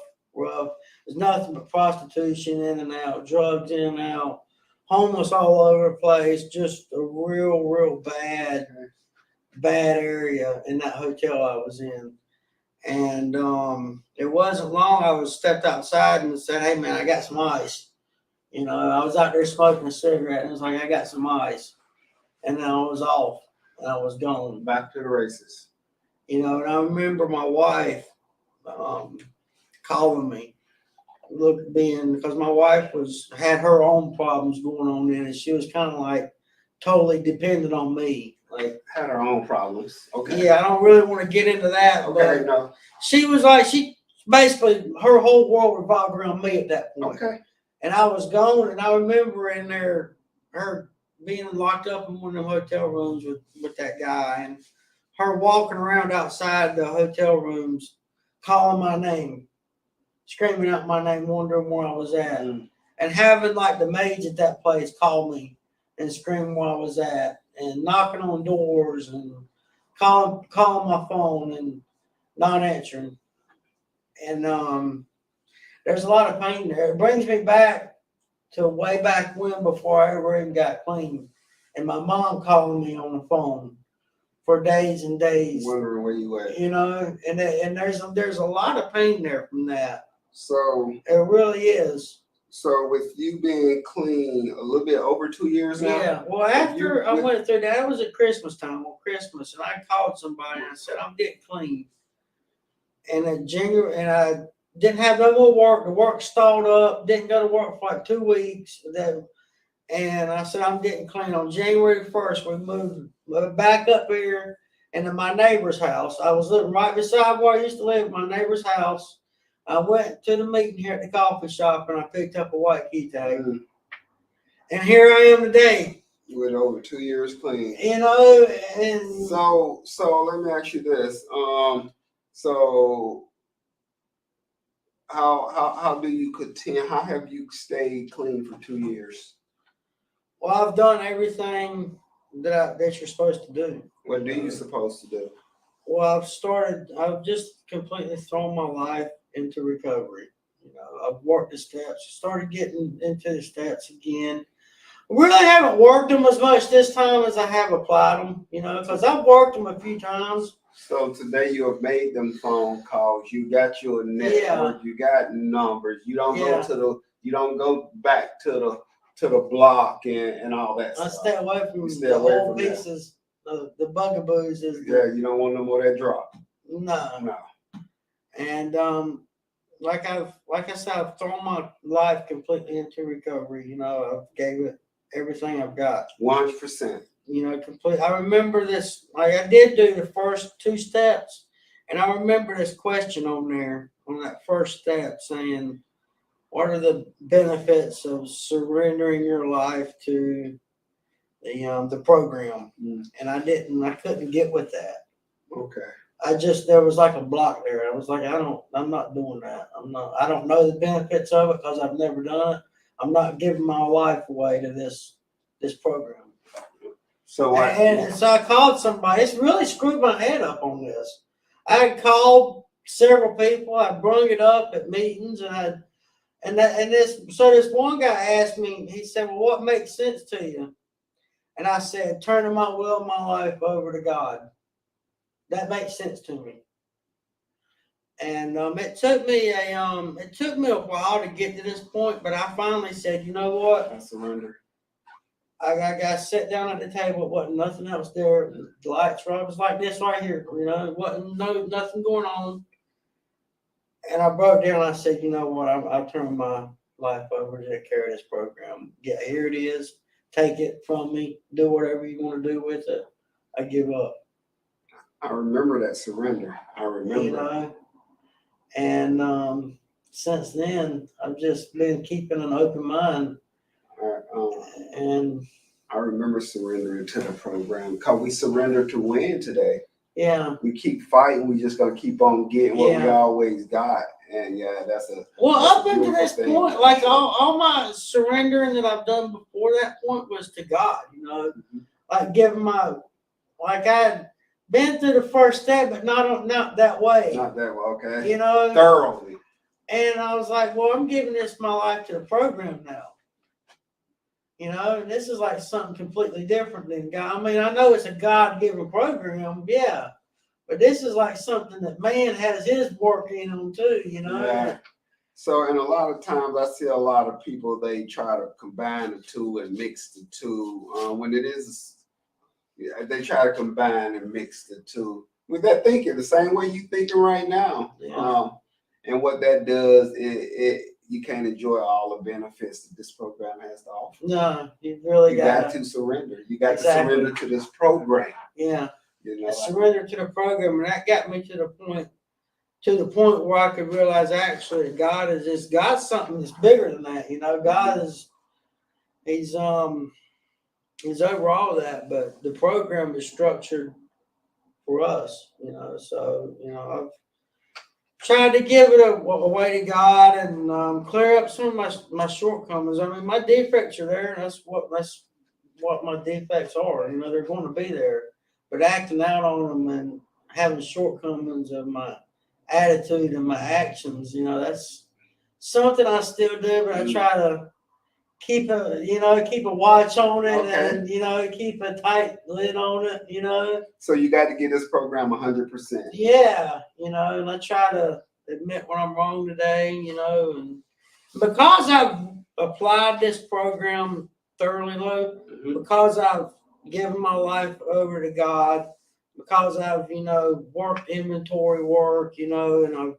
There's nothing but prostitution in and out, drugs in and out, homeless all over the place. Just a real bad area in that hotel I was in. And it wasn't long. I was stepped outside and said, "Hey man, I got some ice." I was out there smoking a cigarette, and it was like, I got some ice. And then I was off, and I was gone. Back to the races. And I remember my wife calling me, because my wife had her own problems going on then, and she was kind of like totally dependent on me. Like, had her own problems. Okay. Yeah, I don't really want to get into that. Okay, no. She was like, basically, her whole world revolved around me at that point. Okay. And I was gone, and I remember in there, her being locked up in one of the hotel rooms with that guy, and her walking around outside the hotel rooms, calling my name, screaming out my name, wondering where I was at, and having like the maids at that place call me and scream where I was at, and knocking on doors and calling my phone and not answering. And there's a lot of pain there. It brings me back to way back when, before I ever even got clean, and my mom calling me on the phone for days and days, wondering where you at. And there's a lot of pain there from that. So it really is. So with you being clean a little bit over 2 years now? Yeah. Well, after I went through that, it was at Christmas time, on Christmas, and I called somebody and I said, I'm getting clean. And in January, and I didn't have no more work. The work stalled up. Didn't go to work for like 2 weeks. And I said, I'm getting clean. On January 1st, we moved back up here into my neighbor's house. I was living right beside where I used to live, my neighbor's house. I went to the meeting here at the coffee shop, and I picked up a white key tag. And here I am today. You went over 2 years clean. And so let me ask you this. So how do you continue? How have you stayed clean for 2 years? Well, I've done everything that you're supposed to do. What are you supposed to do? Well, I've just completely thrown my life into recovery. I've worked the steps, started getting into the steps again. Really haven't worked them as much this time as I have applied them, because I've worked them a few times. So today you have made them phone calls. You got your network. You got numbers. You don't go back to the block and all that stuff. I stay away from the old pieces, the bugaboos. You don't want no more of that drop. No. And like I said, I've thrown my life completely into recovery. I've gave it everything I've got. 100%. You know, complete. I remember this, like I did do the first 2 steps, and I remember this question on there on that first step saying, what are the benefits of surrendering your life to the program? And I couldn't get with that. Okay. There was like a block there. I was like, I'm not doing that. I don't know the benefits of it because I've never done it. I'm not giving my life away to this program. So And so I called somebody. It's really screwed my head up on this. I had called several people. I brung it up at meetings, so this one guy asked me. He said, "Well, what makes sense to you?" And I said, "Turning my will, and my life over to God. That makes sense to me." And it took me a while to get to this point, but I finally said, "You know what? I surrender." I got sat down at the table. It wasn't nothing else there. The lights were. It was like this right here. You know, it wasn't nothing going on. And I broke down. And I said, "You know what? I'll turn my life over to take care of this program. Yeah, here it is. Take it from me. Do whatever you want to do with it. I give up." I remember that surrender. I remember. You know, and since then, I've just been keeping an open mind. And I remember surrendering to the program because we surrendered to win today. Yeah. We keep fighting. We just gonna keep on getting what we always got. And that's up until this point, like all my surrendering that I've done before that point was to God. You know, like giving like I'd been through the first step, but not that way. Not that way, okay. You know, thoroughly. And I was like, well, I'm giving my life to the program now. You know, and this is like something completely different than God. I mean, I know it's a God-given program, yeah, but this is like something that man has his work in on too, you know. Yeah. So, and a lot of times I see a lot of people, they try to combine the two and mix the two. When it is, they try to combine and mix the two with that thinking, the same way you thinking right now. Yeah. And what that does, you can't enjoy all the benefits that this program has to offer. No, you really got to surrender. You got to surrender to this program. Yeah. You know, I surrendered to the program, and that got me to the point where I could realize actually God's something that's bigger than that. You know, God is he's over all that, but the program is structured for us. You know, so I've tried to give it away to God and clear up some of my shortcomings. I mean, my defects are there, and that's what my defects are. You know, they're going to be there, but acting out on them and having shortcomings of my attitude and my actions, you know, that's something I still do, but I try to keep a watch on it, and keep a tight lid on it, you know. So you got to get this program 100%. Yeah, and I try to admit when I'm wrong today, and because I've applied this program thoroughly, Lou, because I've given my life over to God, because I've worked inventory work, and I've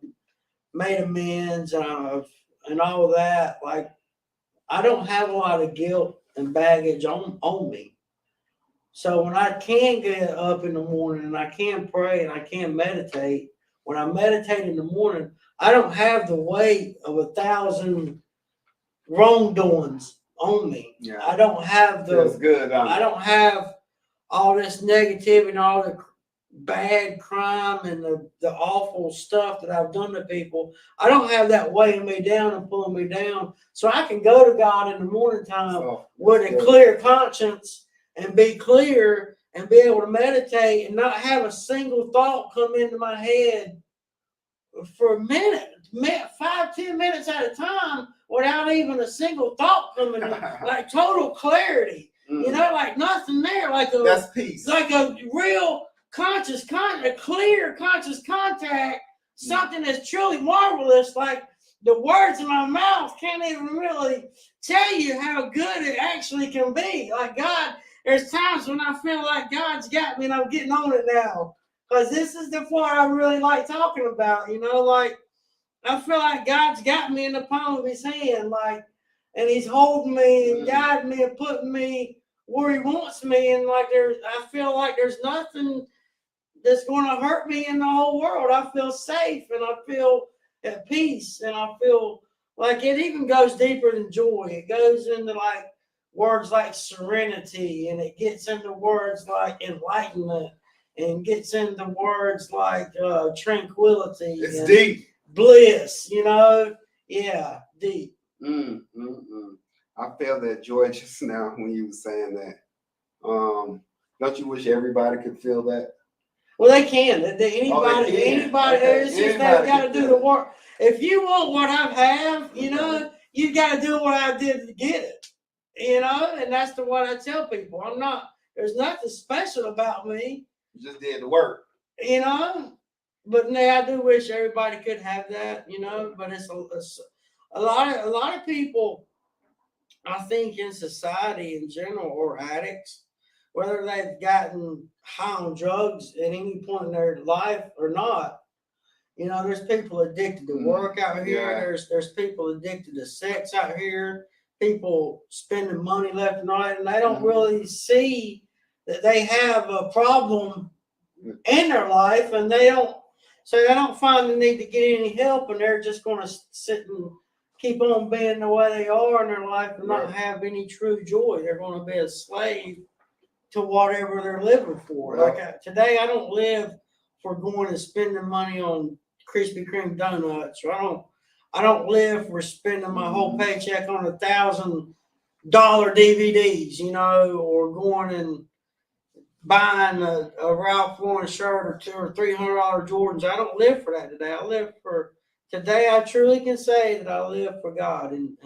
made amends and all of that, like, I don't have a lot of guilt and baggage on me. So when I can get up in the morning and I can pray and I can meditate, when I meditate in the morning, I don't have the weight of 1,000 wrongdoings on me. Yeah. I don't have Feels good. I don't have all this negativity and all the bad crime and the awful stuff that I've done to people. I don't have that weighing me down and pulling me down. So I can go to God in the morning time with a clear conscience and be clear and be able to meditate and not have a single thought come into my head for a minute, 5-10 minutes at a time without even a single thought coming in, like total clarity. Like nothing there, that's peace. Like a real conscious a clear conscious contact, something that's truly marvelous. Like the words in my mouth can't even really tell you how good it actually can be. Like God, there's times when I feel like God's got me and I'm getting on it now. Because this is the part I really like talking about, like I feel like God's got me in the palm of his hand, like, and he's holding me and Mm. guiding me and putting me where he wants me. And like I feel like there's nothing that's going to hurt me in the whole world. I feel safe and I feel at peace, and I feel like it even goes deeper than joy. It goes into like words like serenity, and it gets into words like enlightenment, and gets into words like tranquility It's and deep. bliss, you know? Yeah, deep. I felt that joy just now when you were saying that. Don't you wish everybody could feel that? Well, they can. Anybody, Okay. it's just Anybody they got to can do feel the it. work. If you want what I have, you Okay. know, you got to do what I did to get it. You know, and that's what I tell people. There's nothing special about me, You just did the work. you know. But I do wish everybody could have that, you know. But it's a lot of people, I think, in society in general, are addicts, whether they've gotten high on drugs at any point in their life or not. You know, there's people addicted to work out here. Yeah. There's people addicted to sex out here. People spending money left and right, and they don't really see that they have a problem in their life, and they don't find the need to get any help, and they're just going to sit and keep on being the way they are in their life and not have any true joy. They're going to be a slave to whatever they're living for. Like today, I don't live for going and spending money on Krispy Kreme donuts, or I don't live for spending my whole paycheck on $1,000 DVDs, you know, or going and buying a Ralph Lauren shirt or $200 or $300 Jordans. I don't live for that today. I live for today. I truly can say that I live for God, and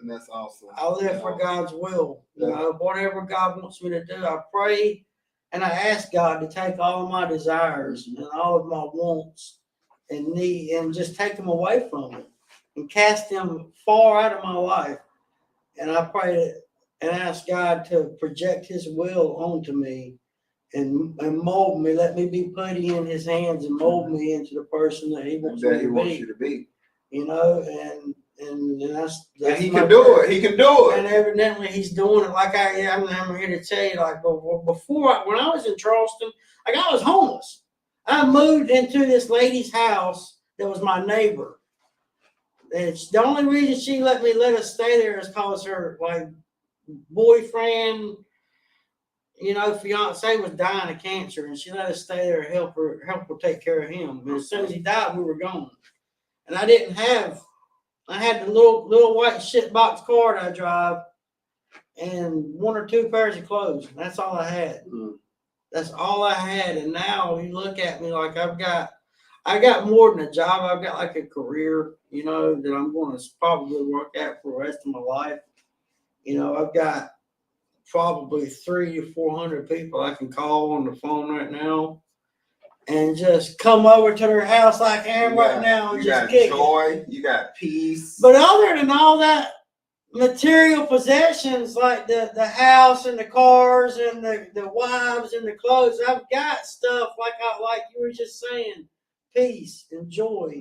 that's awesome. I live for God's will. You know, whatever God wants me to do, I pray and I ask God to take all of my desires and all of my wants and need, and just take them away from me and cast them far out of my life. And I pray and ask God to project His will onto me and mold me. Let me be put in His hands and mold me into the person that He wants me to be. You know, and that's and He can do it. He can do it. And evidently He's doing it. Like I'm here to tell you, like before, when I was in Charleston, like I was homeless. I moved into this lady's house that was my neighbor. And the only reason she let us stay there is because her like boyfriend, you know, fiance was dying of cancer, and she let us stay there and help her take care of him. And as soon as he died, we were gone. And I had the little white shit box car that I drive and one or two pairs of clothes. That's all I had. That's all I had. And now you look at me like I got more than a job. I've got like a career, you know, that I'm going to probably work at for the rest of my life. You know, I've got probably 300 to 400 people I can call on the phone right now and just come over to their house like I am right now and just kick it. You got joy, you got peace. But other than all that material possessions, like the house and the cars and the wives and the clothes, I've got stuff like you were just saying, peace and joy.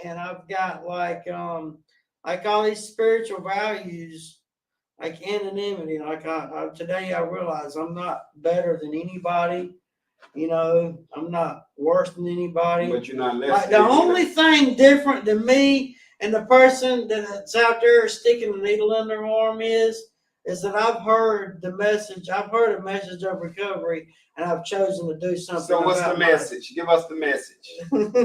And I've got like all these spiritual values, like anonymity. Like today I realize I'm not better than anybody. You know, I'm not worse than anybody. But you're not less. Like the only thing different than me and the person that's out there sticking the needle in their arm is that I've heard the message. I've heard a message of recovery, and I've chosen to do something. So what's the message? Give us the message.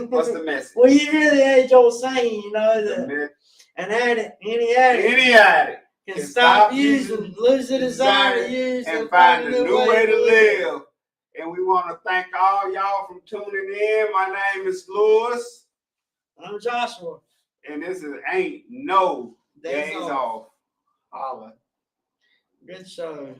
What's the message? Well, you hear the age-old saying, you know, that any addict can stop using, lose the desire to use, and find a new way to live. And we want to thank all y'all for tuning in. My name is Lewis. I'm Joshua. And this is Ain't No Days Days Off. Holla. Good show.